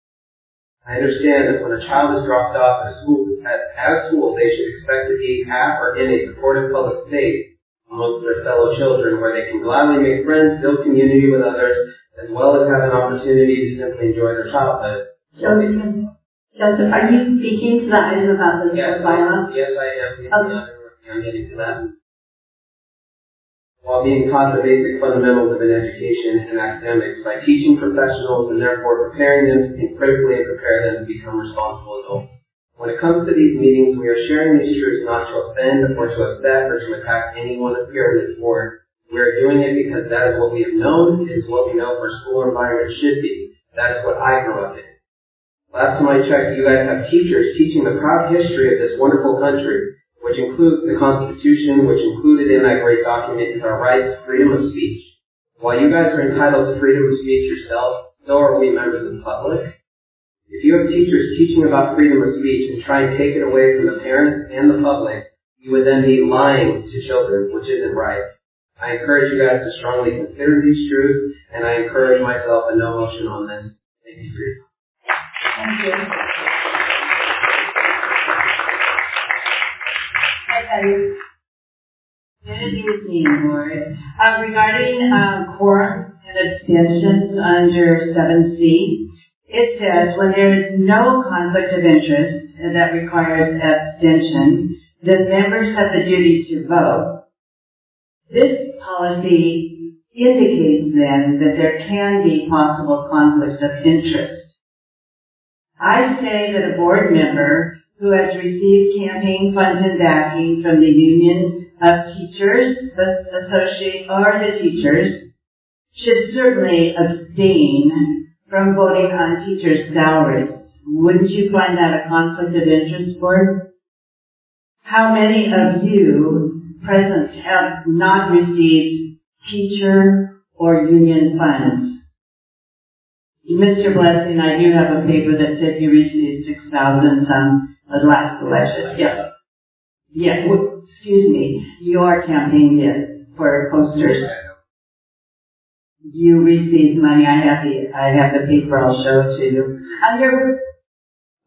I understand that when a child is dropped off at a school, they should expect to be at or in a supportive public space amongst their fellow children where they can gladly make friends, build community with others, as well as have an opportunity to simply enjoy their childhood. Joseph, are you speaking to the item about the violence? Yes, I am. I'm getting to that. While being taught the basic fundamentals of an education and academics by teaching professionals and therefore preparing them to think critically and prepare them to become responsible adults. When it comes to these meetings, we are sharing these truths not to offend or to upset or to attack anyone here in this board. We are doing it because that is what we have known, it is what we know for a school environment should be. That is what I grew up in. Last time I checked, you guys have teachers teaching the proud history of this wonderful country, which includes the Constitution, which included in that great document is our rights, freedom of speech. While you guys are entitled to freedom of speech yourself, so are we members of the public. If you have teachers teaching about freedom of speech and try and take it away from the parents and the public, you would then be lying to children, which isn't right. I encourage you guys to strongly consider these truths, and I encourage myself a no motion on this. Thank you for your time. Thank you. Good evening, Board. Regarding quorum and abstentions under 7C, it says when there is no conflict of interest that requires abstention, the members have the duty to vote. This policy indicates then that there can be possible conflicts of interest. I say that a board member who has received campaign funds and backing from the Union of Teachers Associate or the teachers should certainly abstain from voting on teachers' salaries. Wouldn't you find that a conflict of interest, Board? How many of you present have not received teacher or union funds? Mr. Blessing, I do have a paper that said you received $6,000 the last election. Yes. Yes. Excuse me. Your campaign did for posters. You received money. I have the paper. I'll show it to you.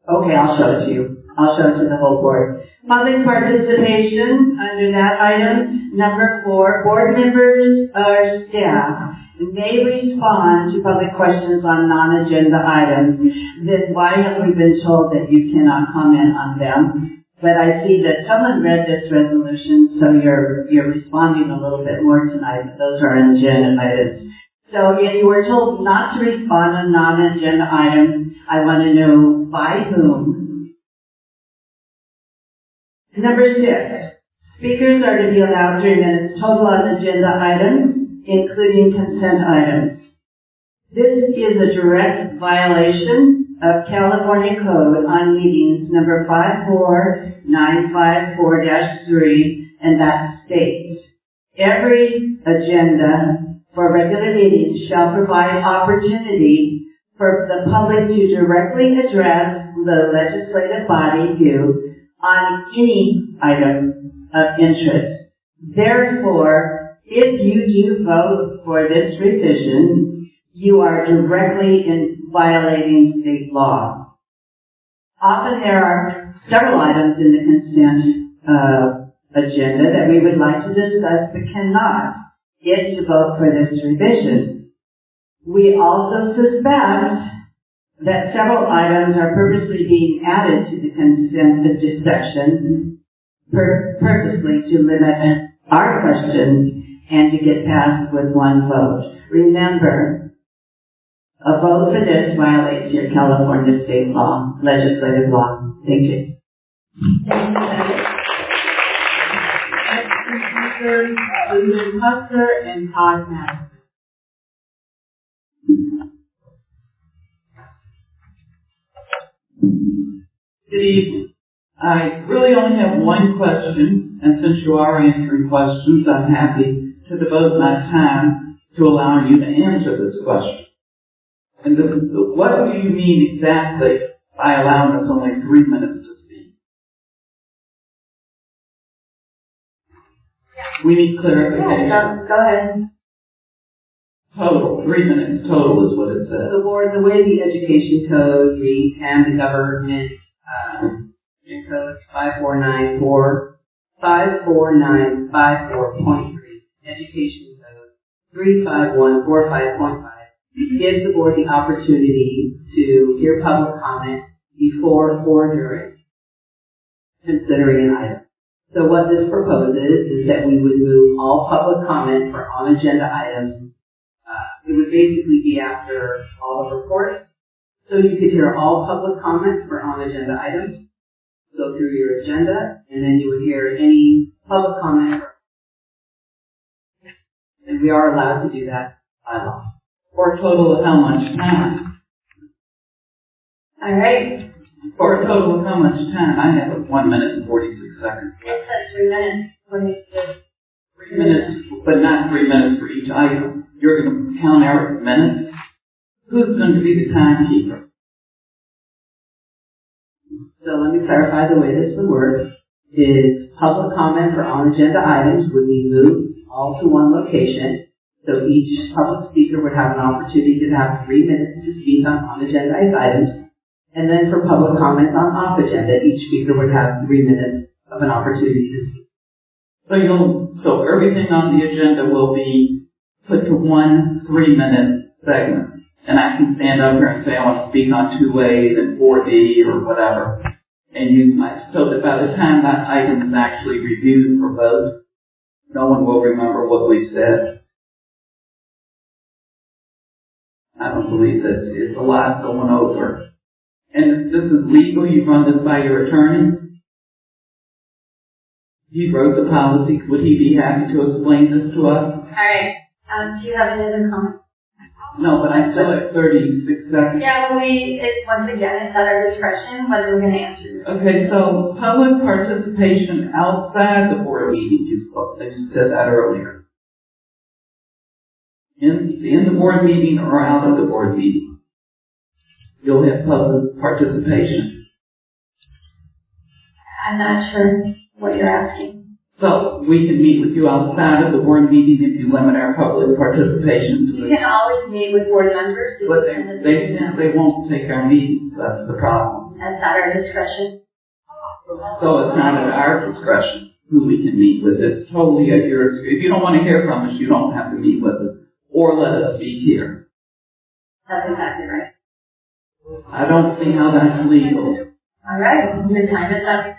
Okay, I'll show it to you. I'll show it to the whole board. Public participation under that item. Number 4, board members or staff may respond to public questions on non-agenda items. Then why have we been told that you cannot comment on them? But I see that someone read this resolution, so you're responding a little bit more tonight. But those are agenda items. So if you were told not to respond on non-agenda items, I want to know by whom. Number 6, speakers are to be allowed 3 minutes total on agenda items, including consent items. This is a direct violation of California Code on Meetings number 54954-3, and that states, every agenda for regular meetings shall provide opportunity for the public to directly address the legislative body on any item of interest. Therefore, if you do vote for this revision, you are directly violating state law. Often there are several items in the consent agenda that we would like to discuss but cannot if you vote for this revision. We also suspect that several items are purposely being added to the consent section purposely to limit our questions and to get passed with one vote. Remember, a vote for this violates your California state law, legislative law. Thank you. Susan Husker and Todd Madison. Good evening. I really only have one question, and since you are answering questions, I'm happy to devote my time to allowing you to answer this question. And what do you mean exactly by allowing us only 3 minutes to speak? We need clarification. Go ahead. Total, 3 minutes total is what it says. The board, the way the education code reads and the government code 54954.3, education code 35145.5 gives the board the opportunity to hear public comment before or during considering an item. So what this proposes is that we would move all public comment for on-agenda items. It would basically be after all the reports. So you could hear all public comments for on-agenda items, go through your agenda, and then you would hear any public comment. And we are allowed to do that by law. For a total of how much time? All right. For a total of how much time? I have 1 minute and 46 seconds. It says 3 minutes. 3 minutes, but not 3 minutes for each item. You're going to count our minutes? Who's going to be the timekeeper? So let me clarify the way this would work. Is public comment for on-agenda items would be moved all to one location. So each public speaker would have an opportunity to have 3 minutes to speak on on-agenda items. And then for public comments on off-agenda, each speaker would have 3 minutes of an opportunity to speak. So everything on the agenda will be put to 1 3-minute segment. And I can stand up here and say I want to speak on 2A and 4D or whatever. And use so that by the time that item is actually reviewed for vote, no one will remember what we said. I don't believe that it's a lot going over. And this is legal. You run this by your attorney. He wrote the policy. Would he be happy to explain this to us? All right. Do you have any other comments? No, but I still have 36 seconds. Yeah, well, once again, it's at our discretion whether we're going to answer this. Okay, so public participation outside the board meeting, you said that earlier. In the board meeting or out of the board meeting, you'll have public participation. I'm not sure what you're asking. So we can meet with you outside of the board meeting if you limit our public participation to You can always meet with board members. But they won't take our meetings. That's the problem. That's at our discretion. So it's not at our discretion who we can meet with. It's totally at your. If you don't want to hear from us, you don't have to meet with us or let us speak here. That's exactly right. I don't see how that's legal. All right. Your time is up.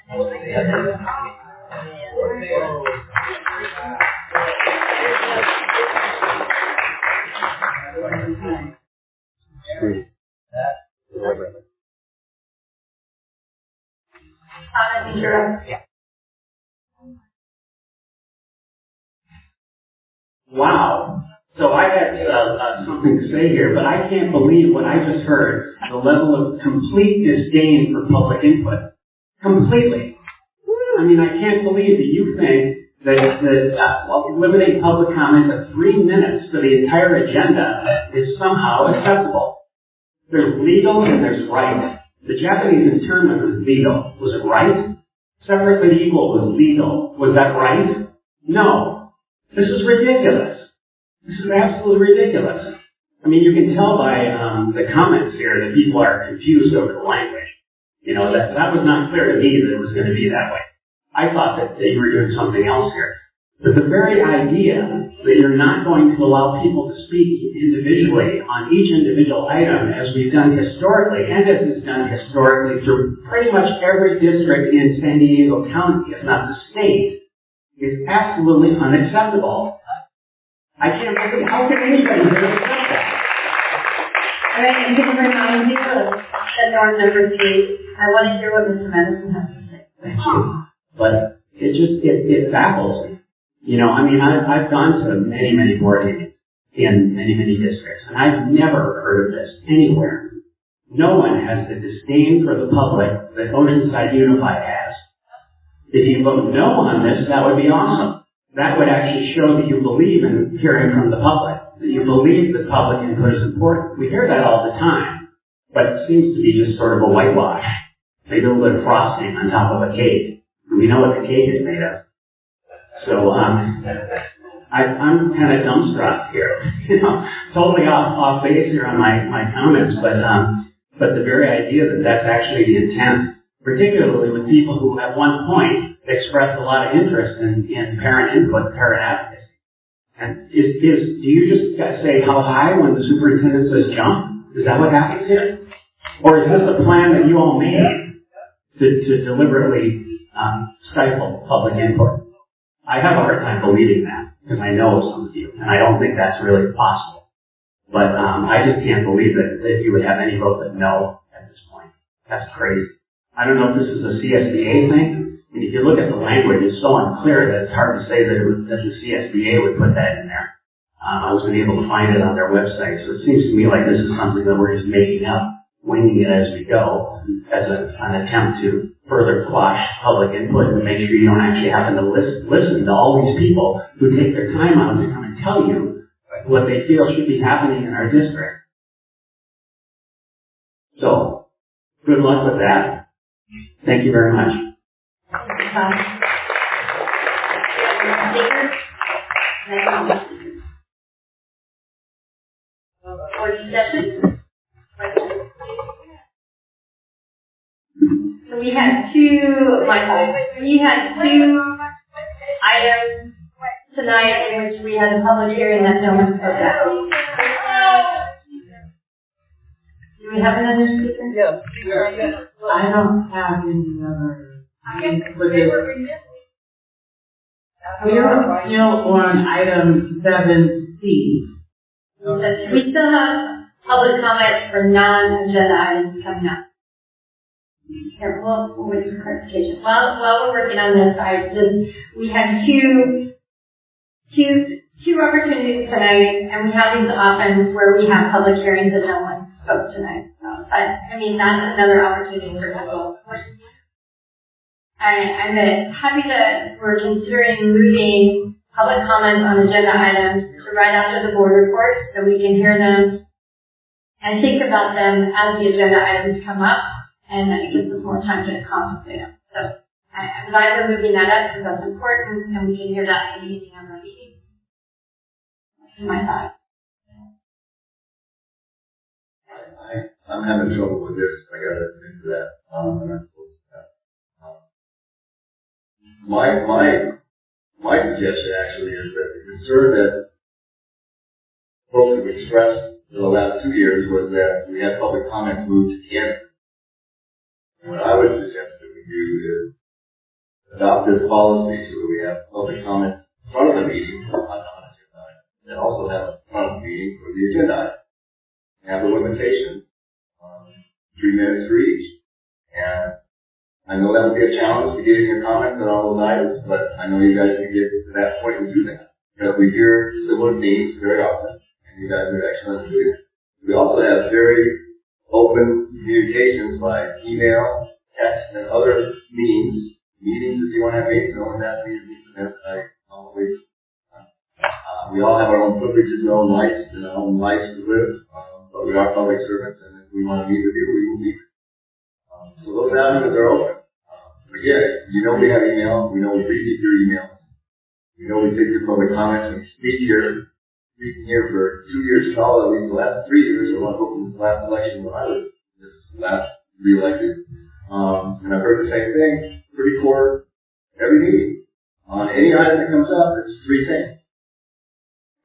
Wow. So I had something to say here, but I can't believe what I just heard. The level of complete disdain for public input. Completely. I mean, I can't believe that you think that limiting public comment to 3 minutes for the entire agenda is somehow acceptable. There's legal and there's right. The Japanese internment was legal. Was it right? Separate but equal was legal. Was that right? No. This is ridiculous. This is absolutely ridiculous. I mean, you can tell by the comments here that people are confused over the language. You know, that was not clear to me that it was going to be that way. I thought that you were doing something else here. But the very idea that you're not going to allow people to speak individually on each individual item, as we've done historically, and as is done historically through pretty much every district in San Diego County, if not the state, is absolutely unacceptable. I can't believe, how can anybody here accept that? All right, I'm going to remind you of the norm number 3. I want to hear what Mr. Madison has to say. Thank you. But it baffles me. You know, I mean, I've gone to many board meetings in many districts, and I've never heard of this anywhere. No one has the disdain for the public that Oceanside Unified has. If you vote no on this, that would be awesome. That would actually show that you believe in hearing from the public. that you believe that public input is important. We hear that all the time, but it seems to be just sort of a whitewash. Maybe a little bit of frosting on top of a cake. We know what the cake is made of. So, I'm kind of dumbstruck here, totally off base here on my comments, but the very idea that that's actually the intent, particularly with people who at one point expressed a lot of interest in parent input, parent advocacy. And do you just say how high when the superintendent says jump? Is that what happens here? Or is this a plan that you all made to deliberately stifle public input? I have a hard time believing that, because I know some of you, and I don't think that's really possible. But I just can't believe that you would have any vote that no at this point. That's crazy. I don't know if this is a CSBA thing. I mean, if you look at the language, it's so unclear that it's hard to say that the CSBA would put that in there. I wasn't able to find it on their website, so it seems to me like this is something that we're just making up, winging it as we go, as an attempt to further quash public input and make sure you don't actually happen to listen to all these people who take their time out to come and tell you what they feel should be happening in our district. So, good luck with that. Thank you very much. So we had two items tonight in which we had a public hearing that no one spoke at. Do we have another speaker? Yeah. I don't have any other. We're still on item 7C. We still have public comments for non-agenda items coming up. Here, we'll wait for clarification. While we're working on this, we had two opportunities tonight, and we have these often where we have public hearings and no one spoke tonight. So, that's another opportunity for people. I'm happy that we're considering moving public comments on agenda items to right after the board report, so we can hear them and think about them as the agenda items come up, and then it gives us more time to contemplate them. So I'm glad we're moving that up because that's important, and we can hear that at the beginning of our meeting. That's my thought. I'm having trouble with this. I got to admit to that. And I'm supposed to have. My suggestion actually is that the concern that folks have expressed in the last 2 years was that we had public comments moved to the end. And what I would suggest that we do is adopt this policy so that we have public comments in front of the meeting on non-agenda items, and also have a front of the meeting for the agenda item. Have a limitation, 3 minutes for each. And I know that would be a challenge to getting your comments on all those items, but I know you guys can get to that point and do that. Because we hear similar themes very often, and you guys are excellent at doing it. We also have very open communications by email, text, and other means. Meetings, if you want to have meetings, no one has meetings. We all have our own privileges, our own rights, and our own lives to live. But we are public servants, and if we want to meet with you, we will meet. So those avenues are open. Again, we have email. We know we read your email. We know we take your public comments and speaking here for 2 years solid, at least the last 3 years. I want to hope in this last election when I was last reelected. And I've heard the same thing pretty core every meeting. On any item that comes up, it's 3 things.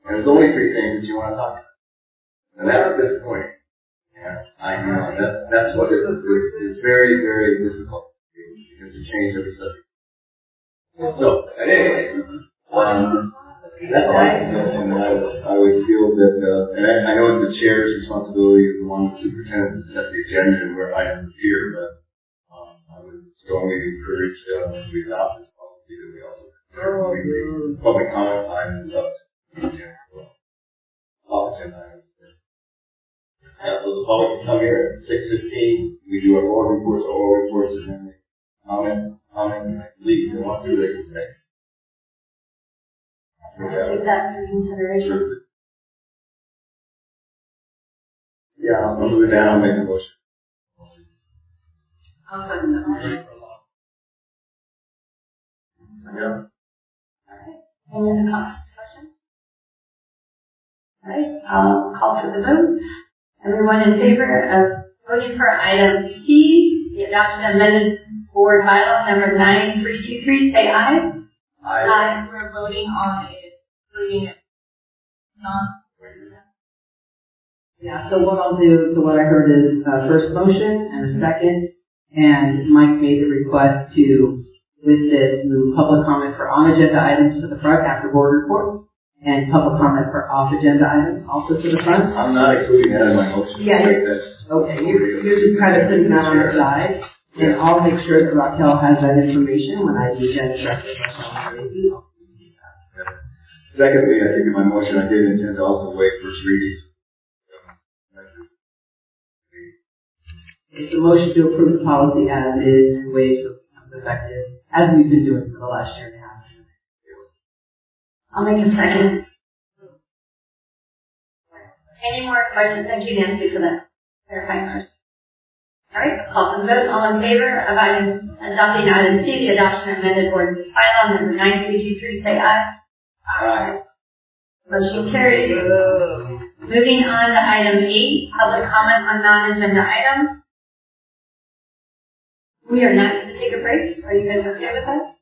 And there's only 3 things that you want to talk about. And that's disappointing. And that's what it's very, very difficult to change every subject. So, at any rate, that's my suggestion. I would feel that, and I know it's the chair's responsibility as the one superintendent to set the agenda and where items appear, but I would strongly encourage we adopt this policy that we also public comment items up to agenda items. So the public can come here at 6:15. We do our oral reports, and then they comment, and leave. If they want to, they can say. Take that for consideration. Yeah, I'll move that, I'll make a motion. I'll second that motion. Yeah. Any other comments, questions? All right, I'll call for the vote. Everyone in favor of voting for item C, the adoption of amended board bylaw number 9323, say aye. Aye. We're voting on it, including it. Yeah, so what I'll do, so what I heard is first motion and a second, and Mike made the request to, with this, move public comment for on-agenda items to the front after board report, and public comment for off-agenda items also to the front. I'm not including that in my motion. Yeah, okay, you're just kind of putting that on the side, and I'll make sure that Raquel has that information when I do agenda directive. Secondly, I think in my motion I did intend to also waive first reading. It's a motion to approve the policy as is, and waive the effective, as we've been doing for the last year and a half. I'll make a second. Any more questions? Thank you, Nancy, for that clarifying first. All right, call for the vote. All in favor of adopting item C, the adoption of amended ordinance bylaw number 9323, say aye. Aye. Motion carries. Moving on to item 8, public comment on non-agenda items. We are not going to take a break. Are you guys okay with that?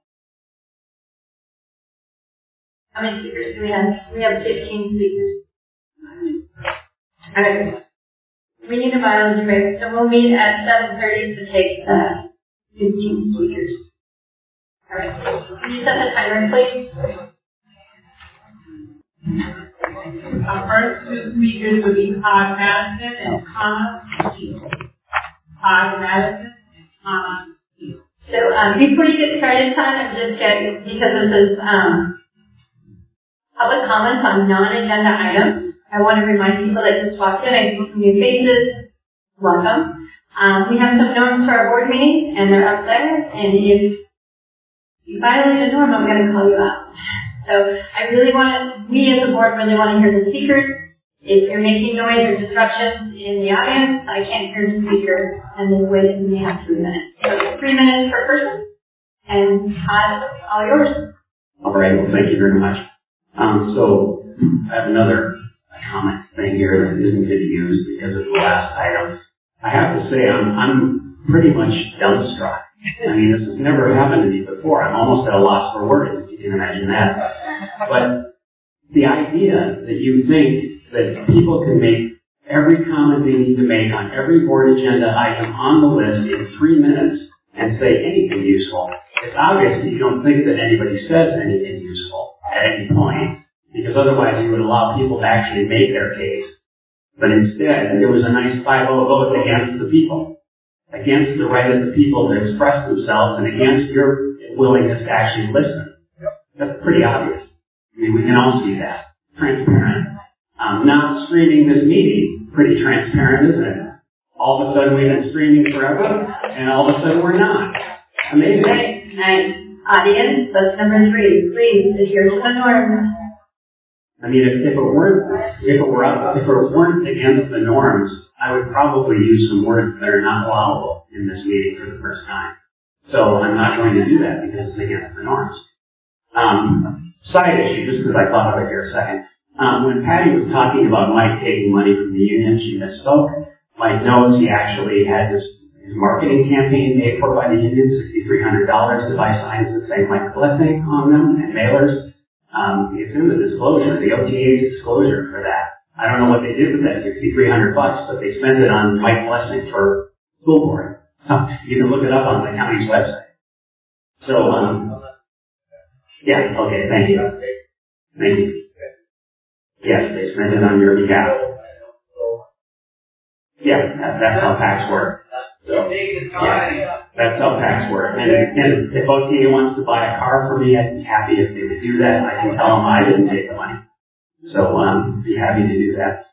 How many speakers do we have? We have 15 speakers. All right. We need a biology break, so we'll meet at 7:30 to take 15 speakers. All right. Can you set the timer, please? Our first two speakers will be Todd Madison and Connor Steele. Todd Madison and Connor Steele. So before you get started, Todd, I'm just getting, because this is public comments on non-agenda items, I want to remind people that just walked in, I see some new faces. Welcome. We have some norms for our board meetings, and they're up there, and if you violate a norm, I'm going to call you out. So I really want, we as a board really want to hear the speakers. If you're making noise or disruptions in the audience, I can't hear the speaker, and then wait until we have 3 minutes. So 3 minutes per person, and Todd, all yours. All right, well, thank you very much. So I have another comment thing here that isn't going to be used because of the last item. I have to say I'm pretty much dumbstruck. I mean, this has never happened to me before. I'm almost at a loss for words, if you can imagine that. But the idea that you think that people can make every comment they need to make on every board agenda item on the list in 3 minutes and say anything useful, it's obvious that you don't think that anybody says anything useful at any point, because otherwise you would allow people to actually make their case. But instead, there was a nice 5-0 vote against the people, against the right of the people to express themselves, and against your willingness to actually listen. That's pretty obvious. I mean, we can all see that. Transparent. Not streaming this meeting, pretty transparent, isn't it? All of a sudden we've been streaming forever, and all of a sudden we're not. Amazing. Nice. Audience, that's number 3. Please adhere to the norms. I mean, if it weren't against the norms, I would probably use some words that are not allowable in this meeting for the first time. So I'm not going to do that because it's against the norms. Side issue, just because I thought of it here a second. When Patty was talking about Mike taking money from the union, she misspoke. Mike knows he actually had his marketing campaign paid for by the union, $6,300 to buy signs that say Mike Blessing on them and mailers. It's in the disclosure, the OTA's disclosure for that. I don't know what they did with that $6,300, but they spent it on Mike Blessing for school board. You can look it up on the county's website. So, yeah, okay, thank you. Thank you. Yes, they spent it on your behalf. Yeah, that's how PACs work. Yeah, that's how PACs work. And if OTA wants to buy a car for me, I'd be happy if they would do that. I can tell them I didn't take the money. So, be happy to do that.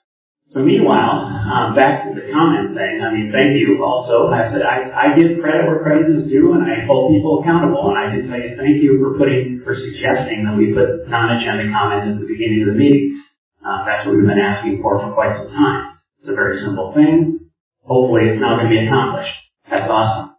So meanwhile, back to the comment thing, I mean, thank you also. I said, I give credit where credit is due, and I hold people accountable. And I did tell you thank you for suggesting that we put non-agenda comments at the beginning of the meeting. That's what we've been asking for quite some time. It's a very simple thing. Hopefully it's now going to be accomplished. That's awesome.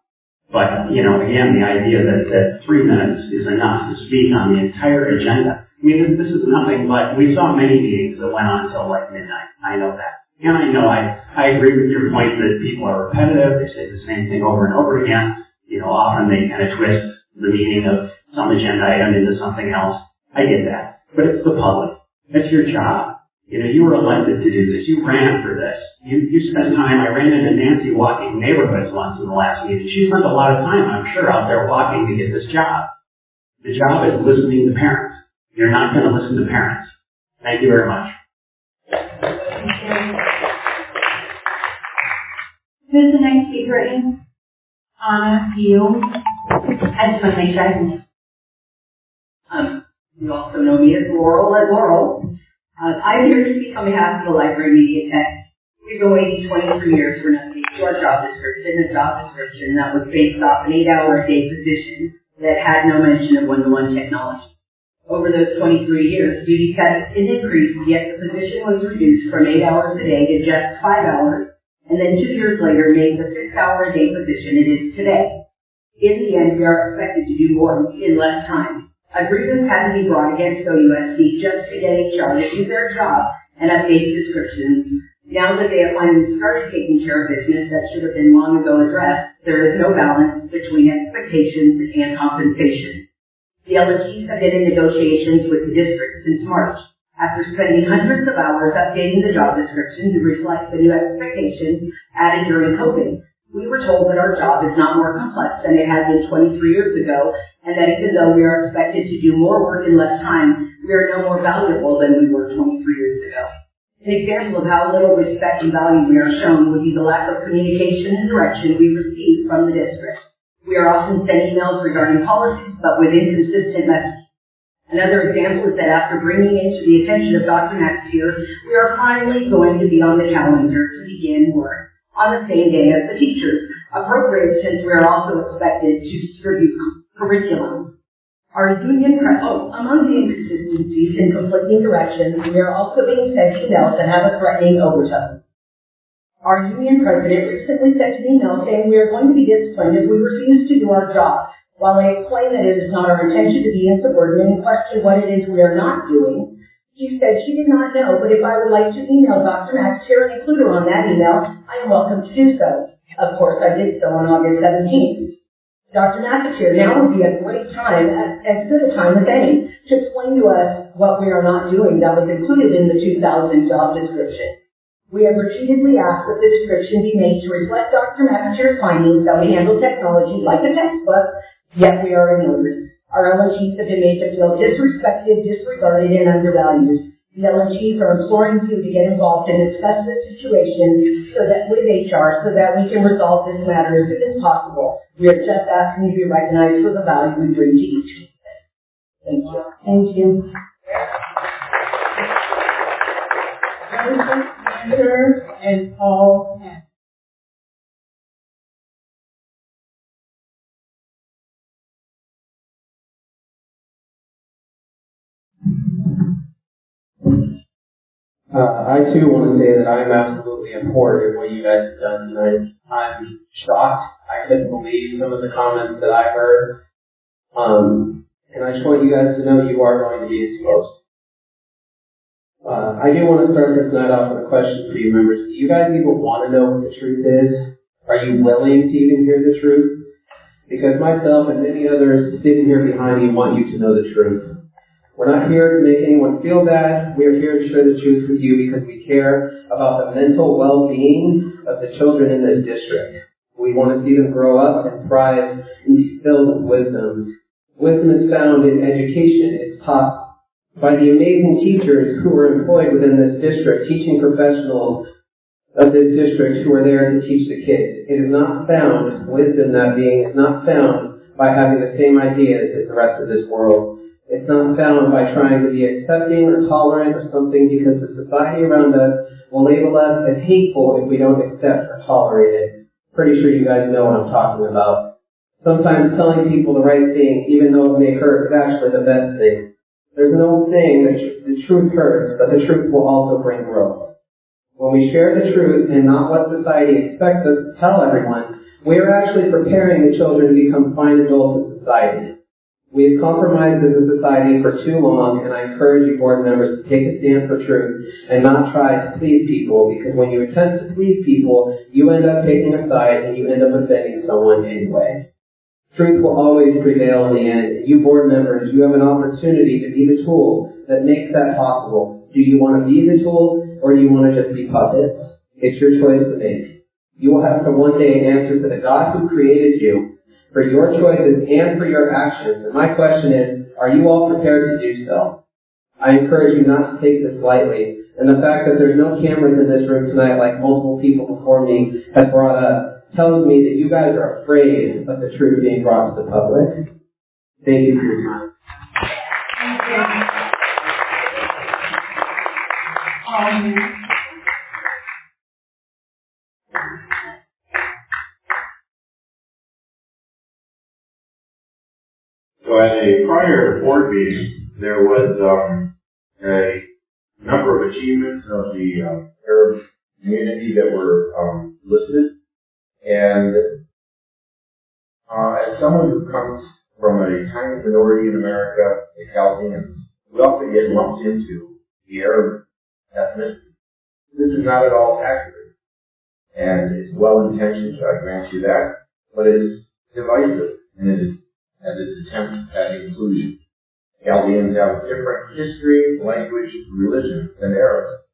But, you know, again, the idea that 3 minutes is enough to speak on the entire agenda. I mean, this is nothing but, we saw many meetings that went on until like midnight. I know that. And I know I agree with your point that people are repetitive. They say the same thing over and over again. You know, often they kind of twist the meaning of some agenda item into something else. I get that. But it's the public. It's your job. You know, you were elected to do this. You ran for this. You spent time. I ran into Nancy walking neighborhoods once in the last meeting. She spent a lot of time, I'm sure, out there walking to get this job. The job is listening to parents. You're not going to listen to parents. Thank you very much. Who's the next speaker in? Anna, you. I just want to make sure I can. You also know me as Laurel at Laurel. I'm here to speak on behalf of the Library Media Tech. We've been waiting 23 years for an update to our job description, a job description that was based off an 8-hour-a-day position that had no mention of one-to-one technology. Over those 23 years, duty has increased, yet the position was reduced from 8 hours a day to just 5 hours, and then 2 years later made the 6-hour-a-day position it is today. In the end, we are expected to do more in less time. A grievance had to be brought against OUSD just to get HR to do their job and update descriptions. Now that they have finally started taking care of business that should have been long ago addressed, there is no balance between expectations and compensation. The LSTs have been in negotiations with the district since March. After spending hundreds of hours updating the job description to reflect the new expectations added during COVID, we were told that our job is not more complex than it had been 23 years ago, and that even though we are expected to do more work in less time, we are no more valuable than we were 23 years ago. An example of how little respect and value we are shown would be the lack of communication and direction we receive from the district. We are often sent emails regarding policies, but with inconsistent messages. Another example is that after bringing it to the attention of Dr. Max here, we are finally going to be on the calendar to begin work on the same day as the teachers, appropriate since we are also expected to distribute curriculum. Our union among the inconsistencies and conflicting directions, we are also being sent emails that have a threatening overtone. Our union president recently sent an email saying we are going to be disciplined if we refuse to do our job. While I explained that it is not our intention to be insubordinate and question what it is we are not doing, she said she did not know, but if I would like to email Dr. Max here and include her on that email, I am welcome to do so. Of course, I did so on August 17th. Dr. Max here, now would be a great time, as good a time as any, to explain to us what we are not doing that was included in the 2000 job description. We have repeatedly asked that the description be made to reflect Dr. Max here's findings that we handle technology like a textbook, yet we are ignored. Our LNGs have been made to feel disrespected, disregarded, and undervalued. The LNGs are imploring you to get involved and discuss the situation with HR so that we can resolve this matter as soon as possible. We are just asking you to be recognized for the value we bring to each. Thank you. Thank you. And Paul. I too want to say that I'm absolutely abhorred at what you guys have done tonight. I'm shocked. I couldn't believe some of the comments that I heard. And I just want you guys to know you are going to be exposed. I do want to start this night off with a question for you members. Do you guys even want to know what the truth is? Are you willing to even hear the truth? Because myself and many others sitting here behind me want you to know the truth. We're not here to make anyone feel bad. We are here to share the truth with you because we care about the mental well-being of the children in this district. We want to see them grow up and thrive and be filled with wisdom. Wisdom is found in education. It's taught by the amazing teachers who are employed within this district, teaching professionals of this district who are there to teach the kids. It is not found, wisdom that being, is not found by having the same ideas as the rest of this world. It's not found by trying to be accepting or tolerant or something because the society around us will label us as hateful if we don't accept or tolerate it. Pretty sure you guys know what I'm talking about. Sometimes telling people the right thing, even though it may hurt, is actually the best thing. There's no saying that the truth hurts, but the truth will also bring growth. When we share the truth and not what society expects us to tell everyone, we are actually preparing the children to become fine adults in society. We have compromised as a society for too long, and I encourage you board members to take a stand for truth and not try to please people, because when you attempt to please people, you end up taking a side and you end up offending someone anyway. Truth will always prevail in the end, and you board members, you have an opportunity to be the tool that makes that possible. Do you want to be the tool, or do you want to just be puppets? It's your choice to make. You will have to one day answer to the God who created you for your choices and for your actions. And my question is, are you all prepared to do so? I encourage you not to take this lightly. And the fact that there's no cameras in this room tonight, like multiple people before me have brought up, tells me that you guys are afraid of the truth being brought to the public. Thank you for your time. So at a prior board meeting, there was a number of achievements of the Arab community that were listed. And as someone who comes from a tiny minority in America, the Chaldeans, we often get lumped into the Arab ethnicity. This is not at all accurate. And it's well-intentioned, I grant you that, but it's divisive in its attempt at inclusion. Chaldeans have a different history, language, religion than Arabs.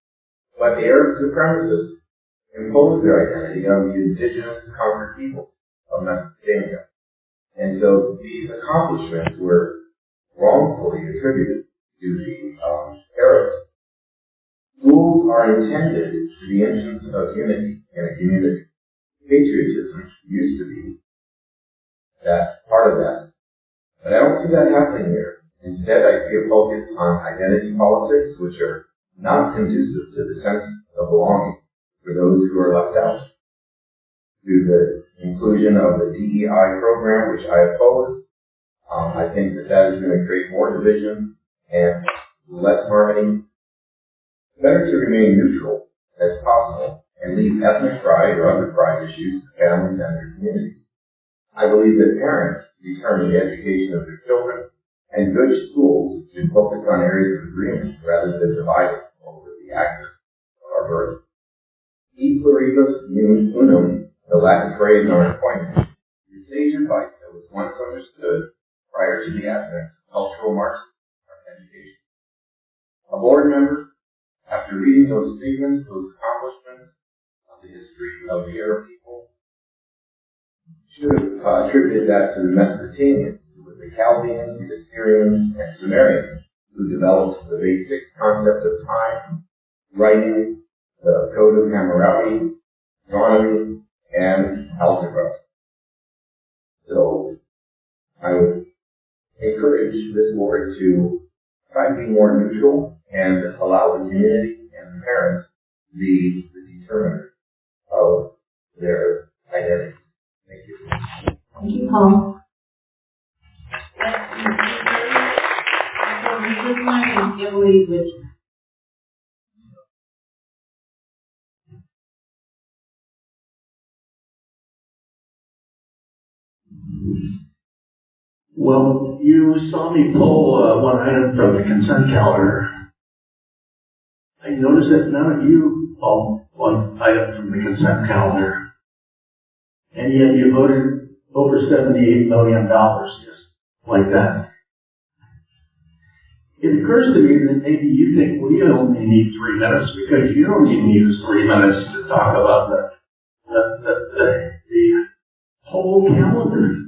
But the Arab supremacists impose their identity on the indigenous conquered people of Mesopotamia. And so these accomplishments were wrongfully attributed to the Arabs. Schools are intended to be engines of unity in a community. Patriotism used to be that part of that. But I don't see that happening here. Instead, I see a focus on identity politics, which are not conducive to the sense of belonging for those who are left out. Through the inclusion of the DEI program, which I oppose, I think that is going to create more division and less harmony. Better to remain neutral as possible and leave ethnic pride or other pride issues to families and their communities. I believe that parents determine the education of their children, and good schools should focus on areas of agreement rather than dividing over the access of our birth. E pluribus unum, the Latin phrase on employment, is sage advice that was once understood prior to the advent of cultural Marxism on education. A board member, after reading those statements, those accomplishments of the history of the Arab people, should have attributed that to the Mesopotamians, with the Chaldeans, the Assyrians, and Sumerians, who developed the basic concept of time, writing, the Code of Hammurabi, astronomy, and algebra. So I would encourage this board to try to be more neutral and allow the community and the parents to be the determinant of their identity. Thank you. Thank you, Paul. So this is one in Italy, which Well, you saw me pull one item from the consent calendar. I noticed that none of you pulled one item from the consent calendar. And yet you voted over $78 million just like that. It occurs to me that maybe you think we only need 3 minutes because you don't even use 3 minutes to talk about the whole calendar.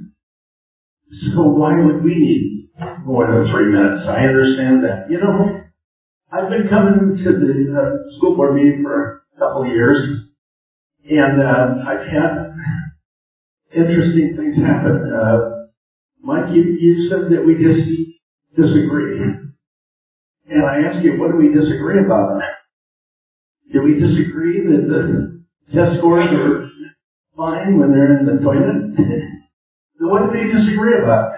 So why would we need more than 3 minutes? I understand that. You know, I've been coming to the school board meeting for a couple of years, and I've had interesting things happen. Mike, you said that we just disagree. And I asked you, what do we disagree about? Do we disagree that the test scores are fine when they're in the toilet? So what do we disagree about?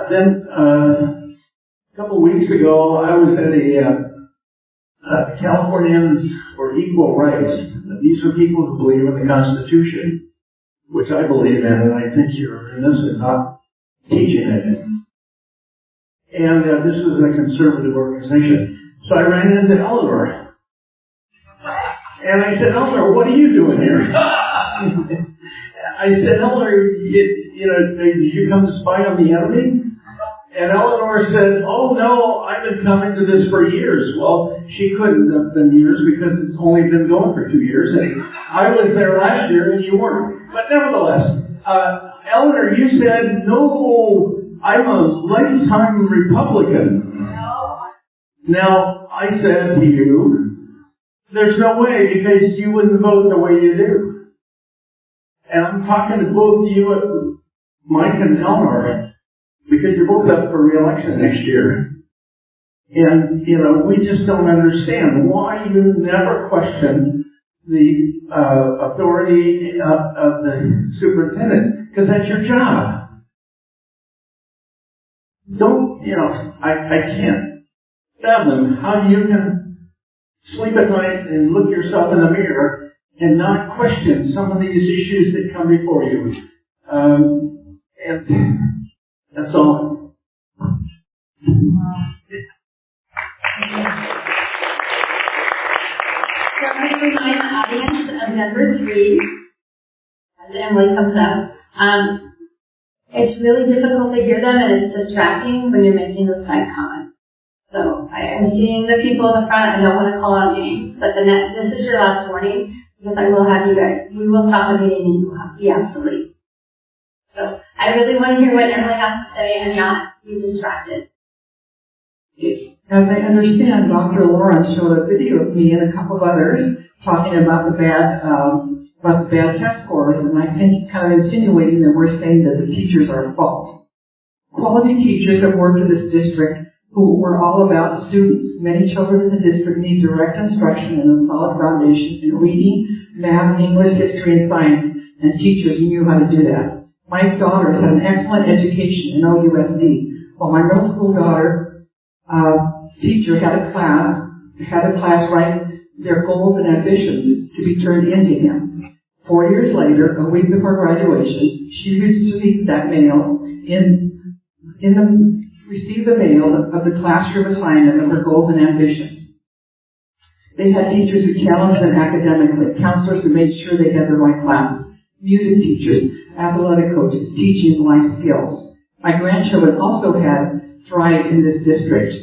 Then a couple of weeks ago, I was at Californians for equal rights. These are people who believe in the Constitution, which I believe in, and I think you're remiss in not teaching it. And this was a conservative organization. So I ran into Eleanor. And I said, Eleanor, what are you doing here? I said, Eleanor, did you come to spy on the enemy? And Eleanor said, oh no, I've been coming to this for years. Well, she couldn't have been years because it's only been going for 2 years. And I was there last year and you weren't. But nevertheless, Eleanor, you said, no, I'm a lifetime Republican. Now, I said to you, there's no way because you wouldn't vote the way you do. And I'm talking to both you, Mike and Eleanor, because you're both up for re-election next year. And, we just don't understand why you never question the authority of the superintendent, because that's your job. Don't, I can't fathom how you can sleep at night and look yourself in the mirror and not question some of these issues that come before you. And that's all. So I'm going to remind the audience of number 3, as Emily comes up. It's really difficult to hear them, and it's distracting when you're making those side comments. So I'm seeing the people in the front. I don't want to call out names, but this is your last warning, because I will have you guys. We will stop the meeting, and you will have to be asked to leave. So I really want to hear what Emily has to say and not be distracted. As I understand, Dr. Lawrence showed a video of me and a couple of others talking about the bad test scores, and I think kind of insinuating that we're saying that the teachers are at fault. Quality teachers have worked in this district who were all about the students. Many children in the district need direct instruction and a solid foundation in reading, math, English, history, and science, and teachers knew how to do that. My daughters had an excellent education in OUSD, while my middle school daughter teacher had a class write their goals and ambitions to be turned into him. 4 years later, a week before graduation, she received that mail received the mail of the classroom assignment of her goals and ambitions. They had teachers who challenged them academically, counselors who made sure they had the right classes, music teachers, athletic coaches, teaching life skills. My grandchildren also had thrived in this district.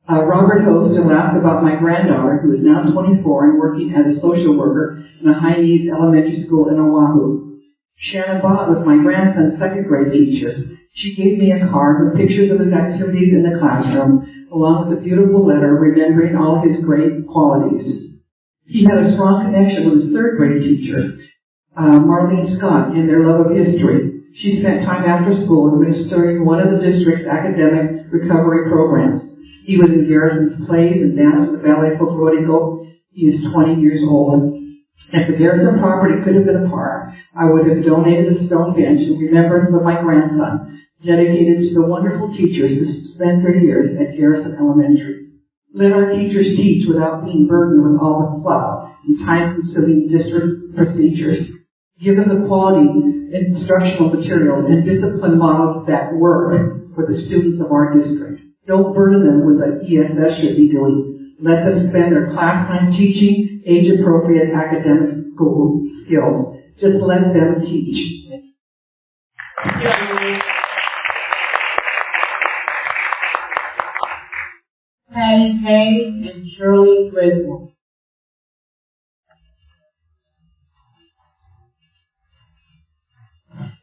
Robert hosted and laughed about my granddaughter, who is now 24 and working as a social worker in a high-needs elementary school in Oahu. Shannon Bott was my grandson's second grade teacher. She gave me a card with pictures of his activities in the classroom, along with a beautiful letter remembering all of his great qualities. He had a strong connection with his third grade teacher, Marlene Scott, in their love of history. She spent time after school administering one of the district's academic recovery programs. He was in Garrison's plays and danced with the ballet folklorico. He is 20 years old. If the Garrison property could have been a park, I would have donated a stone bench in remembrance of my grandson, dedicated to the wonderful teachers who spent their years at Garrison Elementary. Let our teachers teach without being burdened with all the fluff and time-consuming district procedures. Give them the quality instructional materials and discipline models that work for the students of our district. Don't burden them with what ESS should be doing. Let them spend their class time teaching age-appropriate academic school skills. Just let them teach. Patty Hay and Shirley Griswold.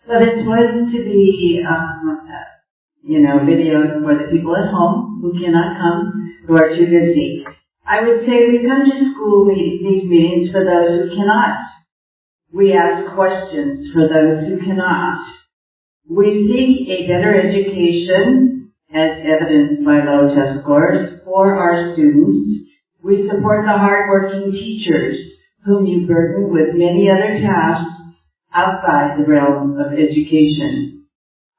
So this was to be videos for the people at home who cannot come, who are too busy. I would say we come to these meetings for those who cannot. We ask questions for those who cannot. We seek a better education, as evidenced by low test scores, for our students. We support the hardworking teachers, whom you burden with many other tasks outside the realm of education.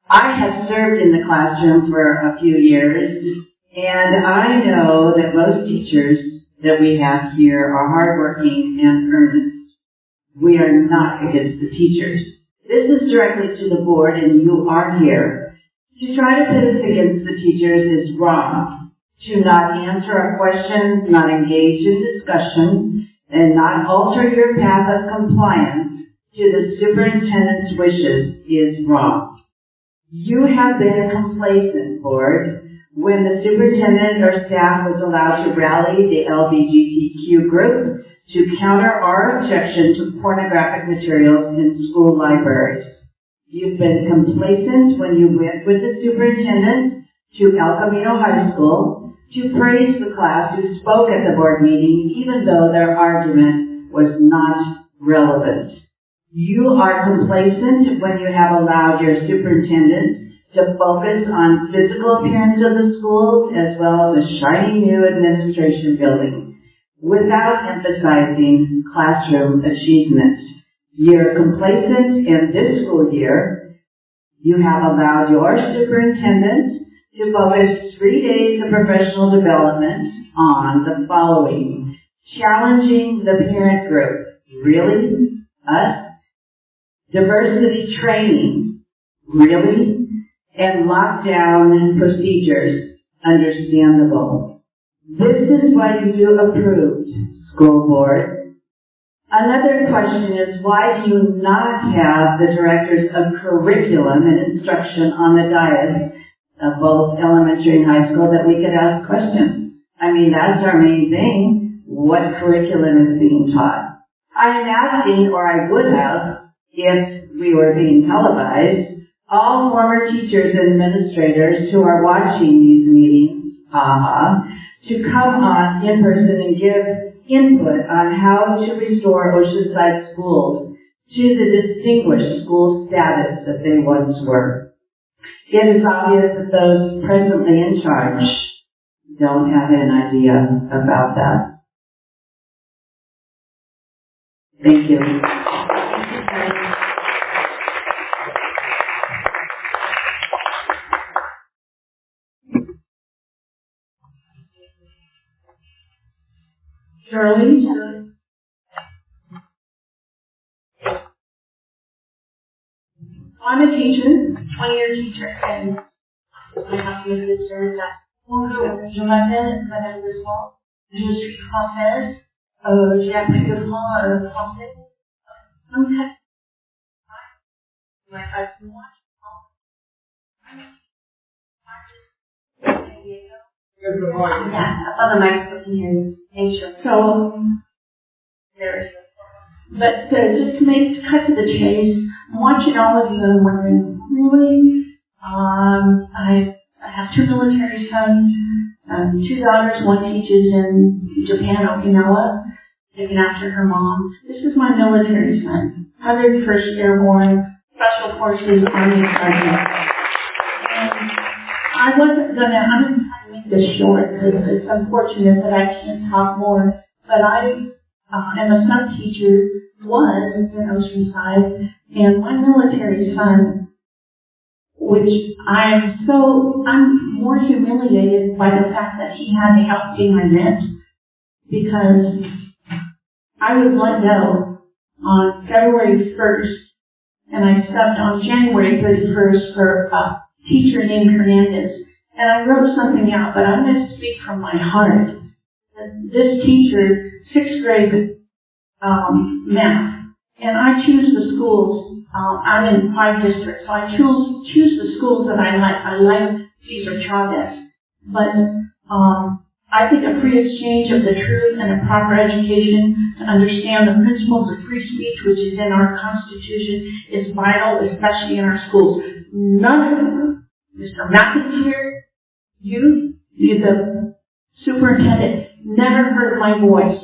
I have served in the classroom for a few years, and I know that most teachers that we have here are hardworking and earnest. We are not against the teachers. This is directly to the board, and you are here. To try to pit us against the teachers is wrong. To not answer our questions, not engage in discussion, and not alter your path of compliance to the superintendent's wishes is wrong. You have been complacent, board, when the superintendent or staff was allowed to rally the LGBTQ group to counter our objection to pornographic materials in school libraries. You've been complacent when you went with the superintendent to El Camino High School to praise the class who spoke at the board meeting, even though their argument was not relevant. You are complacent when you have allowed your superintendent to focus on physical appearance of the schools as well as a shiny new administration building without emphasizing classroom achievement. You're complacent in this school year. You have allowed your superintendent to focus 3 days of professional development on the following: challenging the parent group. Really? Us? Diversity training. Really? And lockdown procedures. Understandable. This is what you approved, school board. Another question is, why do you not have the directors of curriculum and instruction on the dais of both elementary and high school that we could ask questions? I mean, that's our main thing. What curriculum is being taught? I am asking, or I would have, if we were being televised, all former teachers and administrators who are watching these meetings, to come on in person and give input on how to restore Oceanside schools to the distinguished school status that they once were. It is obvious that those presently in charge don't have an idea about that. Thank you. Shirley? I'm a teacher, 20-year teacher, and my copy of this is bonjour, je m'appelle Madame Griswold, je suis française, j'ai appris le français. Okay. My husband watched Yeah, up on the microphone here. So, but just to cut to the chase, I'm watching all of you and I'm wondering, really? I have 2 military sons, 2 daughters. One teaches in Japan, Okinawa, taken after her mom. This is my military son, 101st Airborne, Special Forces, Army Sergeant. And I'm going to make this short because it's unfortunate that I can't talk more, but I am a sub teacher, was in Oceanside, and my military son, which I'm more humiliated by the fact that he had to help pay my rent, because I was let go on February 1st, and I subbed on January 31st for a teacher named Hernandez. And I wrote something out, but I'm going to speak from my heart. This teacher, 6th grade math, and I choose the schools. I'm in 5 districts, so I choose the schools that I like. I like Cesar Chavez, but I think a free exchange of the truth and a proper education to understand the principles of free speech, which is in our Constitution, is vital, especially in our schools. None of them, Mr. Mackey's here, you, the superintendent, never heard my voice,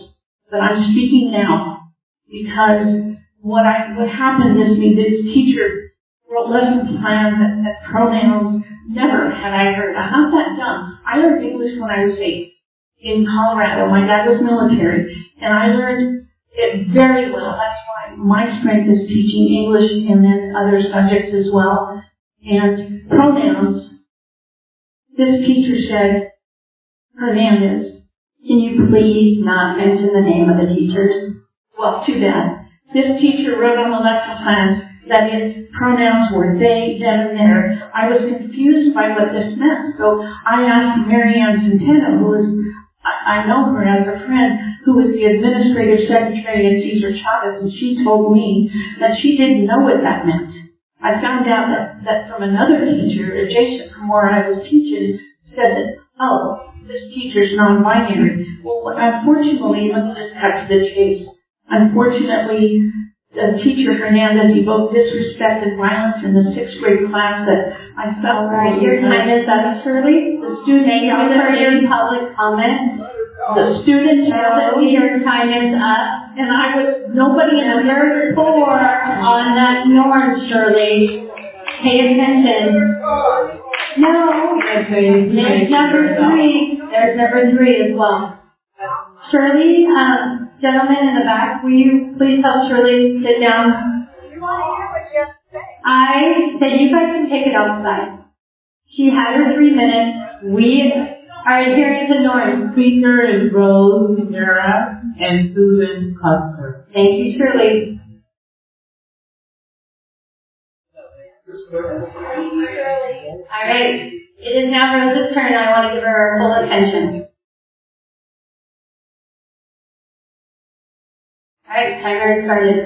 but I'm speaking now because what happened is this teacher wrote lesson plans and pronouns. Never had I heard. I'm not that dumb. I learned English when I was 8 in Colorado. My dad was military, and I learned it very well. That's why my strength is teaching English and then other subjects as well. And pronouns. This teacher said, Hernandez, Can you please not mention the name of the teachers? Well, too bad. This teacher wrote on the lesson plan that its pronouns were they, them, and their. I was confused by what this meant, so I asked Mary Ann Centeno, who is, I know her as a friend, who was the administrative secretary at Cesar Chavez, and she told me that she didn't know what that meant. I found out that from another teacher adjacent from where I was teaching said that, oh, this teacher's non-binary. Well, unfortunately, let's just cut to the chase. Unfortunately, the teacher Hernandez evoked disrespect and violence in the 6th grade class that I felt. All right, your time is up, Shirley. The students Thank you for your public comment. The students So your time is up. and I was, nobody in the Number 4 on that norm, Shirley. Pay attention. No, there's number 3. There's number 3 as well. Shirley, gentlemen in the back, will you please help Shirley sit down? You want to hear what you have to say? I said you guys can take it outside. She had her 3 minutes. We are adhering to norms. Speaker is Rose Rivera and Susan Custer. Thank you, Shirley. All right. It is now Rose's turn. I want to give her full attention. All right, timer started.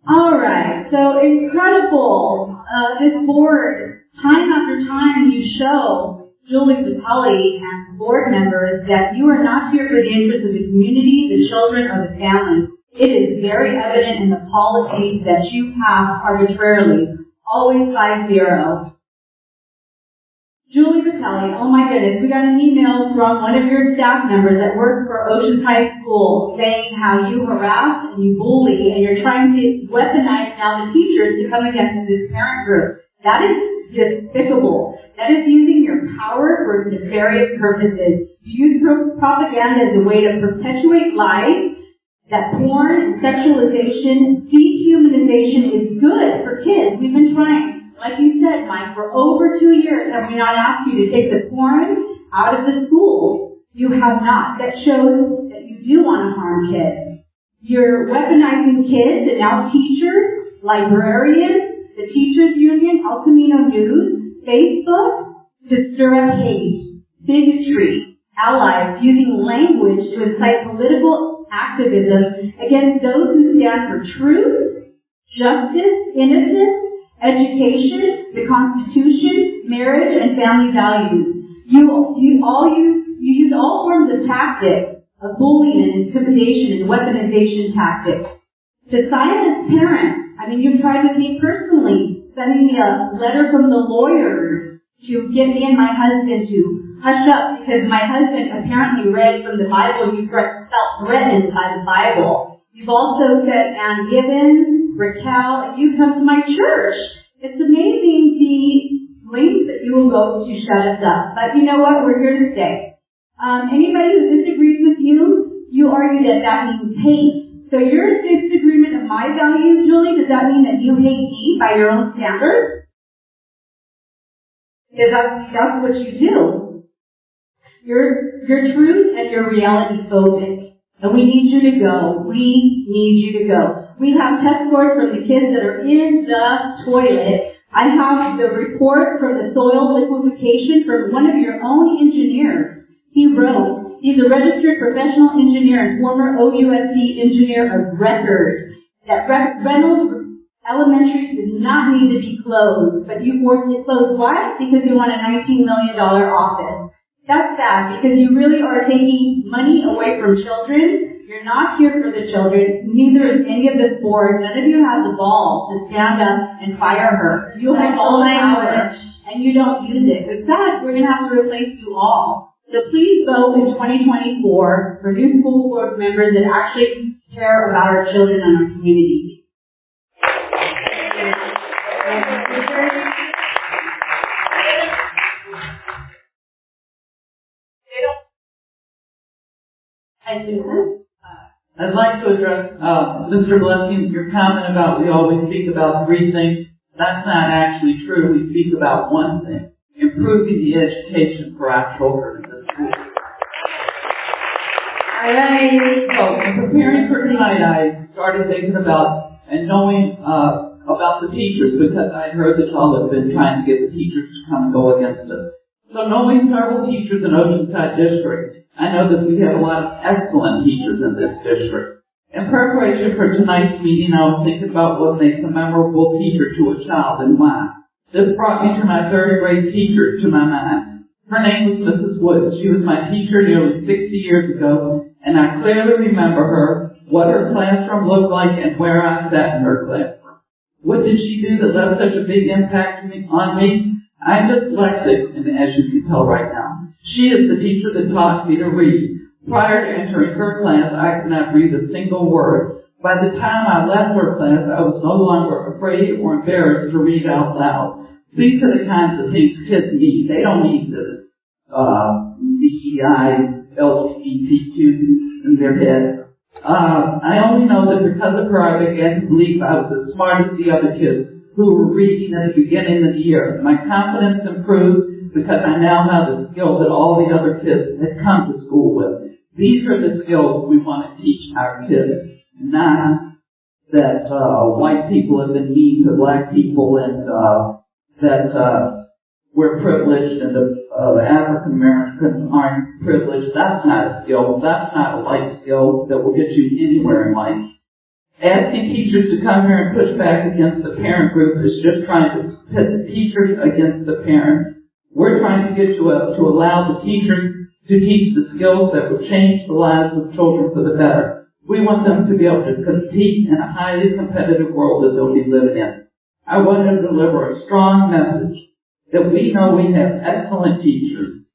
All right, so incredible. This board, time after time, you show Julie Vitale and board members that you are not here for the interests of the community, the children, or the families. It is very evident in the policies that you pass arbitrarily, always 5-0. Julie Vitale, oh my goodness, we got an email from one of your staff members that works for Ocean High School saying how you harass and you bully and you're trying to weaponize now the teachers to come against this parent group. That is despicable. That is using your power for nefarious purposes. You use propaganda as a way to perpetuate lies, that porn and sexualization, dehumanization is good for kids. We've been trying. Like you said, Mike, for over 2 years have we not asked you to take the porn out of the schools. You have not. That shows that you do want to harm kids. You're weaponizing kids and now teachers, librarians, the Teachers Union, El Camino News, Facebook, to stir up hate, bigotry, allies, using language to incite political activism against those who stand for truth, justice, innocence, education, the Constitution, marriage, and family values. You use all forms of tactics of bullying and intimidation and weaponization tactics to silence parents. I mean, you've tried with me personally, sending me a letter from the lawyers to get me and my husband to hush up because my husband apparently read from the Bible. You felt threatened by the Bible. You've also said Ann Gibbons, Raquel, and you come to my church. It's amazing the lengths that you will go to shut us up. But you know what? We're here to stay. Anybody who disagrees with you, you argue that that means hate. So your disagreement of my values, Julie, does that mean that you hate me by your own standards? Because that's what you do. You're truth and you're reality phobic. And we need you to go. We need you to go. We have test scores from the kids that are in the toilet. I have the report from the soil liquefaction from one of your own engineers. He wrote, he's a registered professional engineer and former OUSD engineer of record, that Reynolds Elementary did not need to be closed, but you forced it closed. Why? Because you want a $19 million office. That's sad because you really are taking money away from children. You're not here for the children. Neither is any of this board. None of you have the balls to stand up and fire her. You have all the power and you don't use it. With that, we're going to have to replace you all. So please vote in 2024 for new school board members that actually care about our children and our community. I'd like to address, Mr. Blessing, your comment about we always speak about 3 things. That's not actually true. We speak about 1 thing, improving the education for our children in the schools. So, preparing for tonight, I started thinking about and knowing about the teachers, because I heard that y'all have been trying to get the teachers to come and go against us. So knowing several teachers in Oceanside District, I know that we have a lot of excellent teachers in this district. In preparation for tonight's meeting, I was thinking about what makes a memorable teacher to a child and why. This brought me to my third grade teacher to my mind. Her name was Mrs. Woods. She was my teacher nearly 60 years ago, and I clearly remember her, what her classroom looked like, and where I sat in her classroom. What did she do that left such a big impact on me? I'm dyslexic, and as you can tell right now, she is the teacher that taught me to read. Prior to entering her class, I could not read a single word. By the time I left her class, I was no longer afraid or embarrassed to read out loud. These are the kinds of things kids need. They don't need the DEI, LGBTQ in their head. I only know that because of her, I began to believe I was as smart as the other kids who were reading at the beginning of the year. My confidence improved because I now have the skills that all the other kids had come to school with. These are the skills we want to teach our kids, not that white people have been mean to black people and that we're privileged and the African Americans aren't privileged. That's not a skill. That's not a life skill that will get you anywhere in life. Asking teachers to come here and push back against the parent group is just trying to pit the teachers against the parents. We're trying to get to allow the teachers to teach the skills that will change the lives of children for the better. We want them to be able to compete in a highly competitive world that they'll be living in. I want to deliver a strong message that we know we have excellent teachers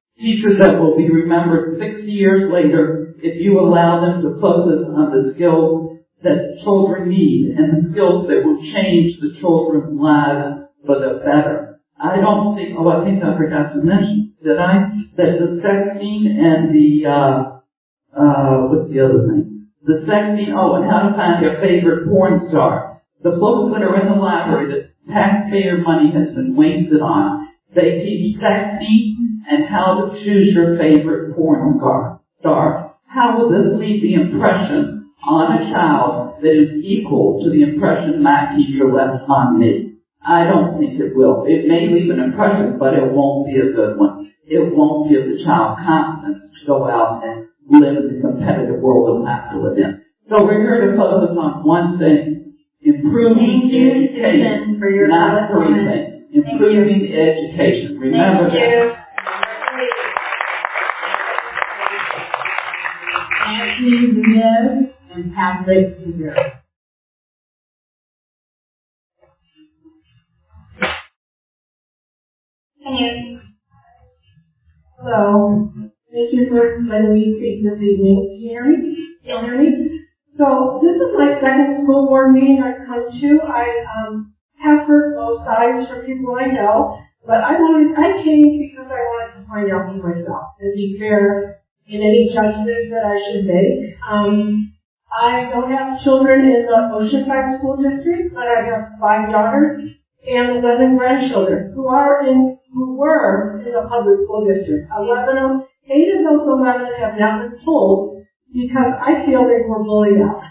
that will be remembered 60 years later if you allow them to focus on the skills that children need and the skills that will change the children's lives for the better. I think I forgot to mention, did I? That the sexting and the, what's the other thing? The sexting, and how to find your favorite porn star. The books that are in the library that taxpayer money has been wasted on, they teach sexting and how to choose your favorite porn star. How will this leave the impression on a child that is equal to the impression my teacher left on me? I don't think it will. It may leave an impression, but it won't be a good one. It won't give the child confidence to go out and live in the competitive world they'll have to live in. So we're here to focus on one thing, improving education, not three things. Improving education. Remember that. Anthony Diaz and Patrick Rivera. Hello. Thank you for letting me speak this evening. Can you hear me? Can you hear me? So this is my second school board meeting I've come to. I have heard both sides from people I know, but I came because I wanted to find out for myself and be fair in any judgments that I should make. I don't have children in the Oceanside School District, but I have 5 daughters and 11 grandchildren who were in the public school district. 8 of those 11 have now been told because I feel they were bullied out.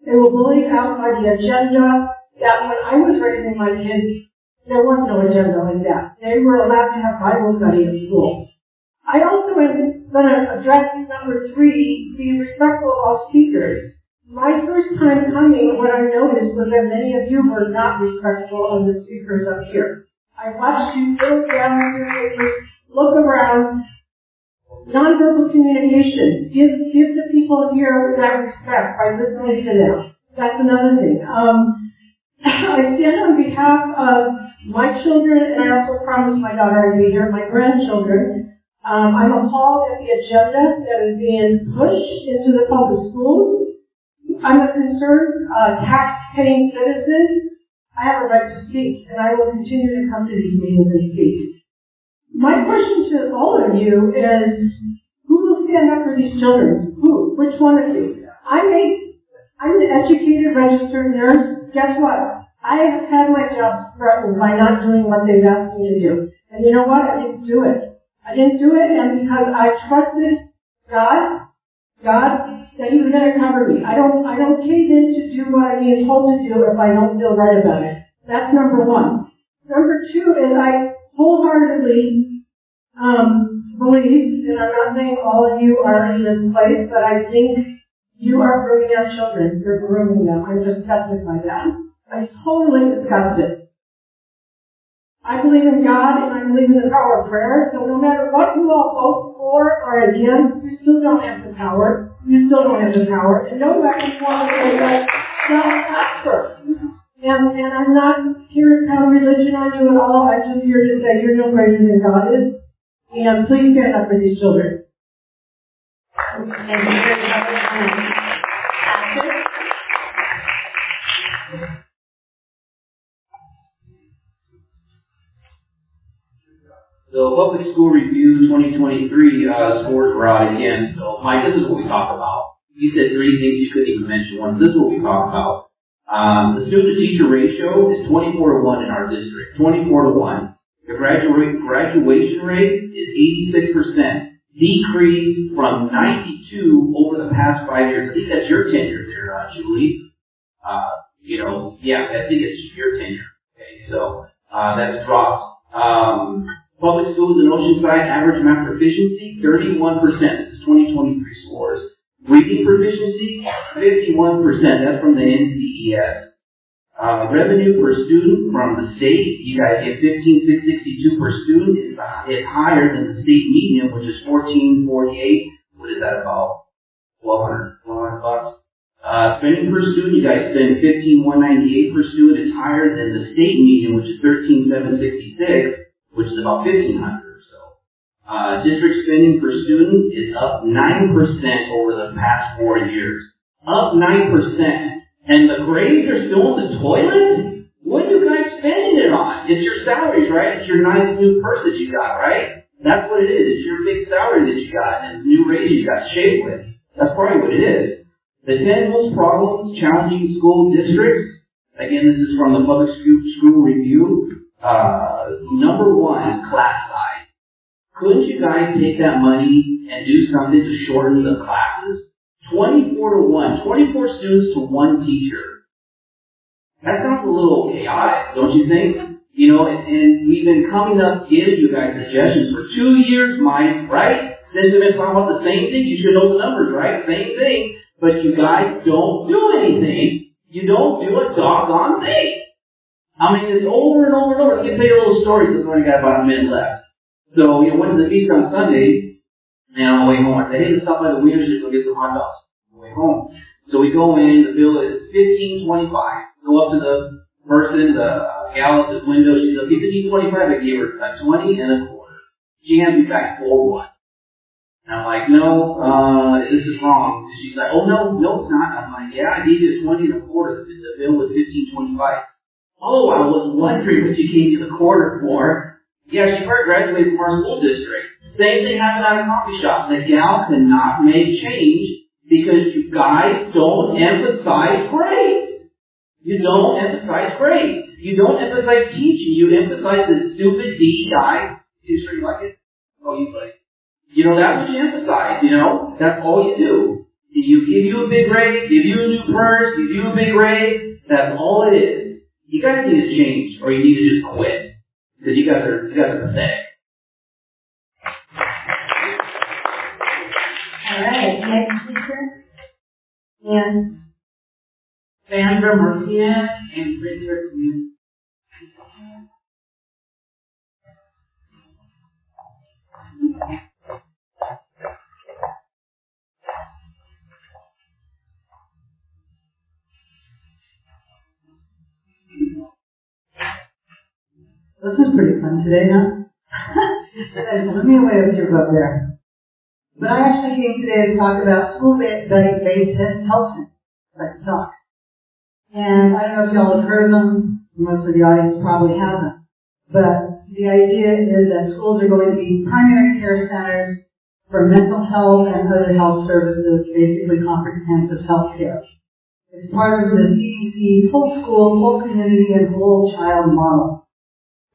They were bullied out by the agenda that when I was raising my kids, there was no agenda like that. They were allowed to have Bible study at school. I also am going to address number 3, be respectful of all speakers. My first time coming, what I noticed was that many of you were not respectful of the speakers up here. I watched you sit down with your papers, look around. Nonverbal communication. Give the people here that respect by listening to them. That's another thing. I stand on behalf of my children, and I also promised my daughter I'd be here, my grandchildren. I'm appalled at the agenda that is being pushed into the public schools. I'm a concerned, tax-paying citizen. I have a right to speak, and I will continue to come to these meetings and speak. My question to all of you is, who will stand up for these children? Who? Which one of you? I'm an educated, registered nurse. Guess what? I have had my job threatened by not doing what they've asked me to do. And you know what? I didn't do it. I didn't do it, and because I trusted God, God said He was going to cover me. I don't cave in to do what I'm being told to do if I don't feel right about it. That's number one. Number two is I wholeheartedly believe, and I'm not saying all of you are in this place, but I think you are grooming our children. You're grooming them. I'm disgusted by that. I'm totally disgusted. I believe in God and I believe in the power of prayer, so no matter what you all vote for or against, you still don't have the power. You still don't have the power, and no weapon formed against us shall prosper. And I'm not here to pound religion on you at all. I'm just here to say you're no greater than God is. And please stand up for these children. Thank you for your So Public School Review 2023 scores were out again. So Mike, this is what we talk about. You said three things you couldn't even mention once. This is what we talk about. The student-to-teacher ratio is 24 to 1 in our district. 24 to 1. The graduation rate is 86%. Decreased from 92 over the past 5 years. I think that's your tenure there, Julie. I think it's your tenure. Okay, so that's dropped. Public schools in Oceanside average math proficiency 31%. This is 2023 scores. Reading proficiency 51%. That's from the NCES. Revenue per student from the state, you guys get $15,662 per student. It's higher than the state median, which is $1,448. What is that about? $1,200 bucks. Spending per student, you guys spend $15,198 per student. It's higher than the state median, which is $13,766. Which is about $1,500 or so. District spending per student is up 9% over the past 4 years. Up 9%. And the grades are still in the toilet? What are you guys spending it on? It's your salaries, right? It's your nice new purse that you got, right? That's what it is. It's your big salary that you got and the new raise you got shaved with. That's probably what it is. The 10 most problems challenging school districts. Again, this is from the Public School Review. Number one, class size. Couldn't you guys take that money and do something to shorten the classes? 24 to 1, 24 students to 1 teacher. That sounds a little chaotic, don't you think? And we've been coming up giving you guys suggestions for 2 years, Mike, right? Since we've been talking about the same thing, you should know the numbers, right? Same thing, but you guys don't do anything. You don't do a doggone thing. I mean, it's over and over and over. Let me tell you a little story because we only got about a minute left. So, went to the beach on Sunday, and on the way home, I said, hey, let's stop by the Wiener Street, go get some hot dogs. On the way home. So we go in, the bill is $15.25. Go up to the person, the gal at the window, she says, okay, $15.25. I gave her a 20 and a quarter. She hands me back 4-1. And I'm like, no, this is wrong. And she's like, oh, no, it's not. I'm like, yeah, I gave you a 20 and a quarter. The bill was $15.25. Oh, I was wondering what you came to the quarter for. Yeah, she first graduated from our school district. Same thing happened at a coffee shop. The gal cannot make change because you guys don't emphasize grades. You don't emphasize grades. You don't emphasize teaching. You emphasize the stupid DEI. You sure you like it? Oh, you like it. That's what you emphasize, That's all you do. You give you a big grade, give you a new purse, give you a big grade. That's all it is. You guys need to change, or you need to just quit. Because you guys are pathetic. All right, next speaker. And Sandra Murcia and Richard Muse. This is pretty fun today, huh? Let me away with your book there. But I actually came today to talk about school-based health centers, like talk. And I don't know if y'all have heard of them. Most of the audience probably hasn't. But the idea is that schools are going to be primary care centers for mental health and other health services, basically comprehensive health care. It's part of the CDC whole school, whole community, and whole child model,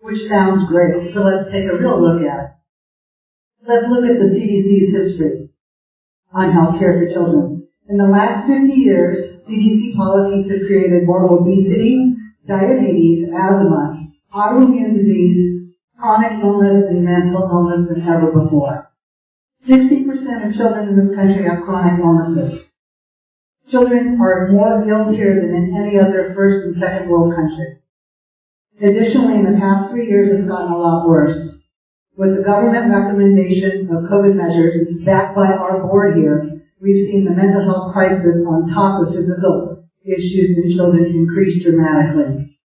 which sounds great. So let's take a real look at it. Let's look at the CDC's history. on health care for children. In the last 50 years, CDC policies have created more obesity, diabetes, asthma, autoimmune disease, chronic illness, and mental illness than ever before. 60% of children in this country have chronic illnesses. Children are more ill here than in any other first and second world country. Additionally, in the past 3 years, it's gotten a lot worse. With the government recommendation of COVID measures backed by our board here, we've seen the mental health crisis on top of physical issues in children increase dramatically.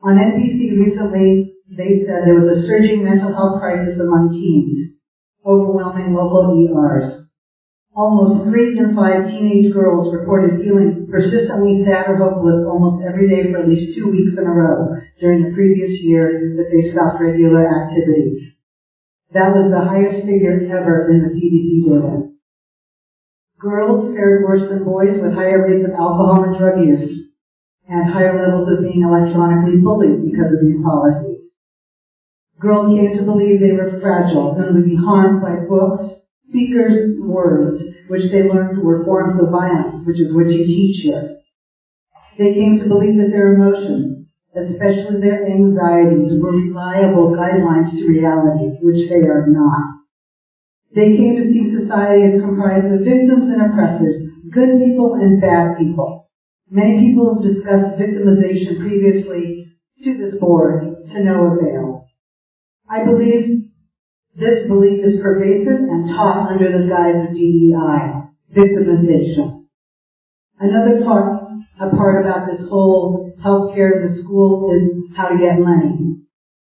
On NBC recently, they said there was a surging mental health crisis among teens, overwhelming local ERs. Almost 3 in 5 teenage girls reported feeling persistently sad or hopeless almost every day for at least 2 weeks in a row during the previous year that they stopped regular activities. That was the highest figure ever in the CDC data. Girls fared worse than boys with higher rates of alcohol and drug use and higher levels of being electronically bullied because of these policies. Girls came to believe they were fragile and would be harmed by books, speakers' words, which they learned were forms of violence, which is what you teach here. They came to believe that their emotions, especially their anxieties, were reliable guidelines to reality, which they are not. They came to see society as comprised of victims and oppressors, good people and bad people. Many people have discussed victimization previously to this board to no avail. I believe this belief is pervasive and taught under the guise of DEI, victimization. Another part about this whole healthcare in the school is how to get money.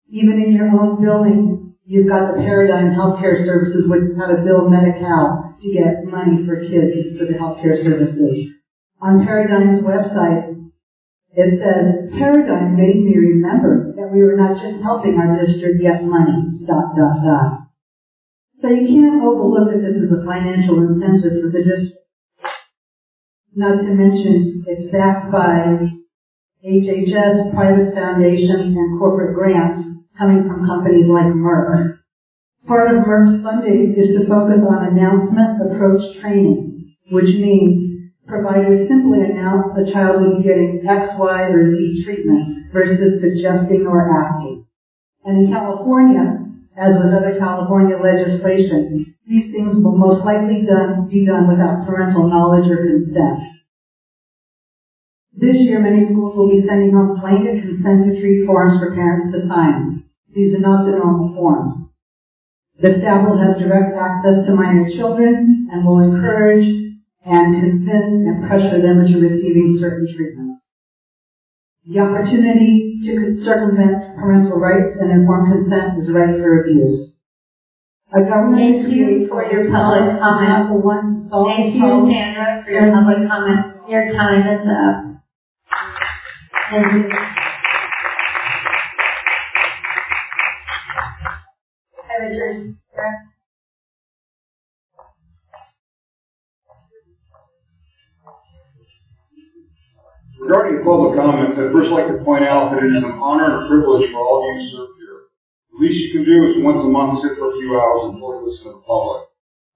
Even in your own building, you've got the Paradigm Healthcare Services, which is how to build Medi-Cal to get money for kids for the healthcare services. On Paradigm's website, it says, Paradigm made me remember that we were not just helping our district get money, ... So you can't overlook that this is a financial incentive for the district. Not to mention, it's backed by HHS, private foundations, and corporate grants coming from companies like Merck. Part of Merck's funding is to focus on announcement approach training, which means providers simply announce the child will be getting X, Y, or Z treatment versus suggesting or asking. And in California, as with other California legislation, these things will most likely be done without parental knowledge or consent. This year, many schools will be sending home blanket consent decree forms for parents to sign. These are not the normal forms. The staff will have direct access to minor children and will encourage and convince and pressure them into receiving certain treatments. The opportunity to circumvent parental rights and informed consent is ripe for abuse. A government Thank you for your public comment. Thank you, Sandra, for your public comment. Your time is up. Thank you. Hi, Richard. Regarding public comments, I'd first like to point out that it is an honor and a privilege for all of you to serve here. The least you can do is once a month sit for a few hours and fully listen to the public.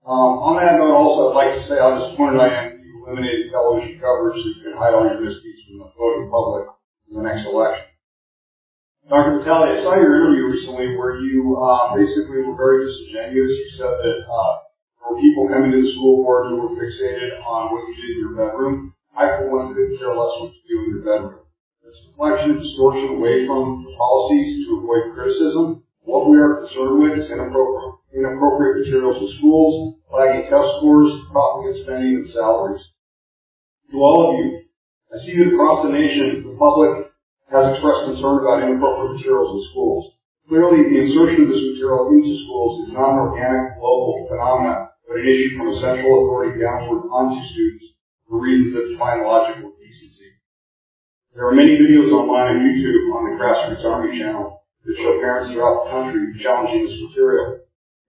On that note, also, I'd like to say how disappointed I am that you eliminated television coverage so you can hide all your misdeeds from the voting public in the next election. Dr. Vitale, I saw your interview recently where you basically were very disingenuous. You said that there were people coming to the school board who were fixated on what you did in your bedroom. I, for one, couldn't care less what you do in your bedroom. It's a deflection and distortion away from the policies to avoid criticism. What we are concerned with is inappropriate materials in schools, lagging test scores, profligate spending, and salaries. To all of you, I see that across the nation, the public has expressed concern about inappropriate materials in schools. Clearly, the insertion of this material into schools is not an organic, local phenomenon, but an issue from a central authority downward onto students for reasons that define logical decency. There are many videos online on YouTube on the Grassroots Army channel that show parents throughout the country challenging this material.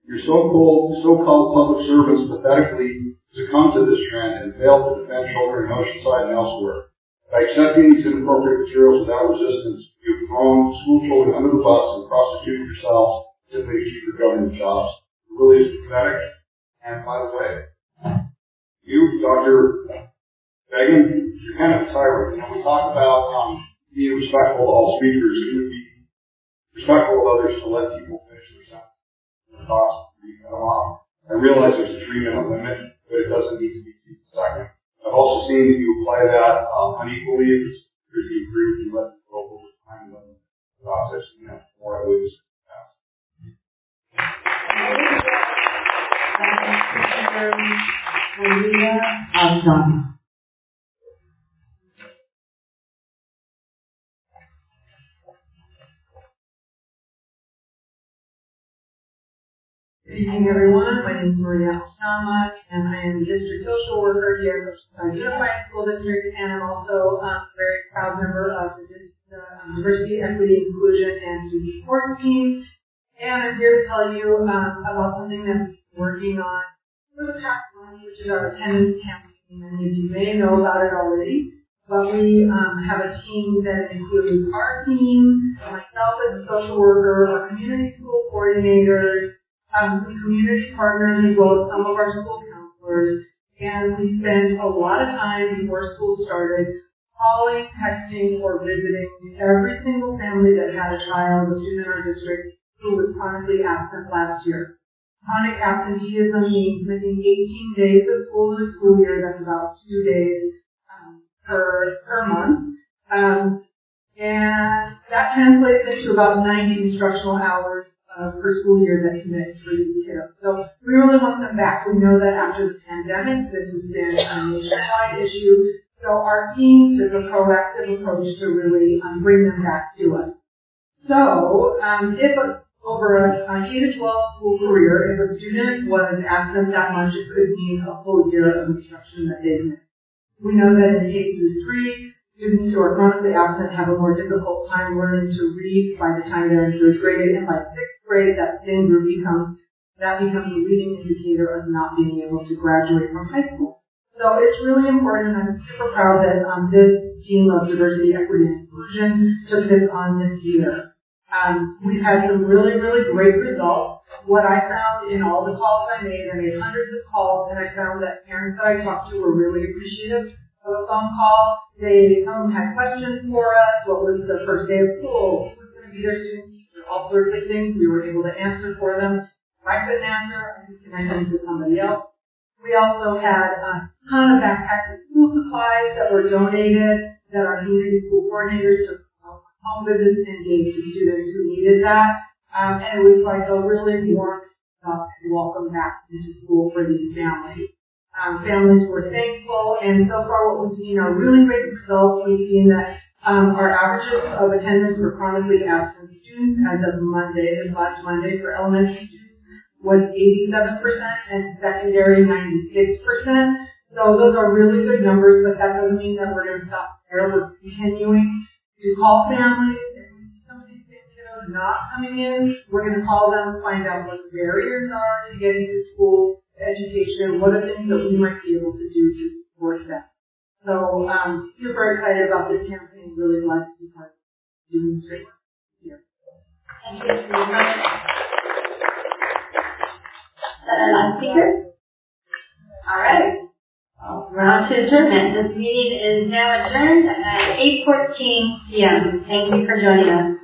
Your so-called public servants pathetically succumb to this trend and fail to defend children in Oceanside and elsewhere. By accepting these inappropriate materials without resistance, you have thrown school children under the bus and prostituted yourselves simply to keep your government jobs. It really is pathetic. And by the way, You, Dr. Megan, you're kind of a tyrant. You know, we talk about being respectful to all speakers, and be respectful of others to let people finish their sentence. Thoughts. I realize there's a 3-minute limit, but it doesn't need to be 2 seconds. I've also seen that you apply that unequally. If you agree with you, let people go over time limit process. You know, before I lose. Good evening, everyone. My name is Maria Alshama, and I am a district social worker here at Unified School District, and I'm also a very proud member of the Diversity, Equity, Inclusion, and Student Support team. And I'm here to tell you about something that we're working on for the past month, which is our attendance campaign. Many of you may know about it already, but we have a team that includes our team, myself as a social worker, our community school coordinators, some community partners, as well as some of our school counselors, and we spent a lot of time before school started calling, texting, or visiting every single family that had a child, a student in our district, who was chronically absent last year. Chronic absenteeism means missing 18 days of school in a school year. That's about 2 days per month. And that translates into about 90 instructional hours per school year that commits for these kids. So we really want them back. We know that after the pandemic, this has been a nationwide issue. So our team took a proactive approach to really bring them back to us. So if over a K-12 school career, if a student was absent that much, it could mean a full year of instruction that they've missed. We know that in K-3, students who are chronically absent have a more difficult time learning to read by the time they're in 3rd grade, and by 6th grade, that same group becomes a leading indicator of not being able to graduate from high school. So it's really important, and I'm super proud that this team of Diversity, Equity, and Inclusion took this on this year. We've had some really, really great results. What I found in all the calls I made hundreds of calls, and I found that parents that I talked to were really appreciative of a phone call. Some of them had questions for us. What was the first day of school? Who was going to be their student teacher? All sorts of things we were able to answer for them. If I couldn't answer, I could connect them to somebody else. We also had a ton of backpacks and school supplies that were donated that our community school coordinators took home visits and gave to students who needed that. And it was like a really warm welcome back into school for these families. Families were thankful, and so far what we've seen are really great results. We've seen that our averages of attendance for chronically absent students as of last Monday for elementary students was 87% and secondary 96%. So those are really good numbers, but that doesn't mean that we're going to stop there. We're continuing to call families. If we see some of these kiddos not coming in, we're going to call them, find out what the barriers are to getting to school, education, what are things that we might be able to do to support them. So super excited about this campaign. Really glad to be part of doing this great work here. Thank you so much. Our last speaker. All right. We're on to adjournment. This meeting is now adjourned at 8:14 p.m. Thank you for joining us.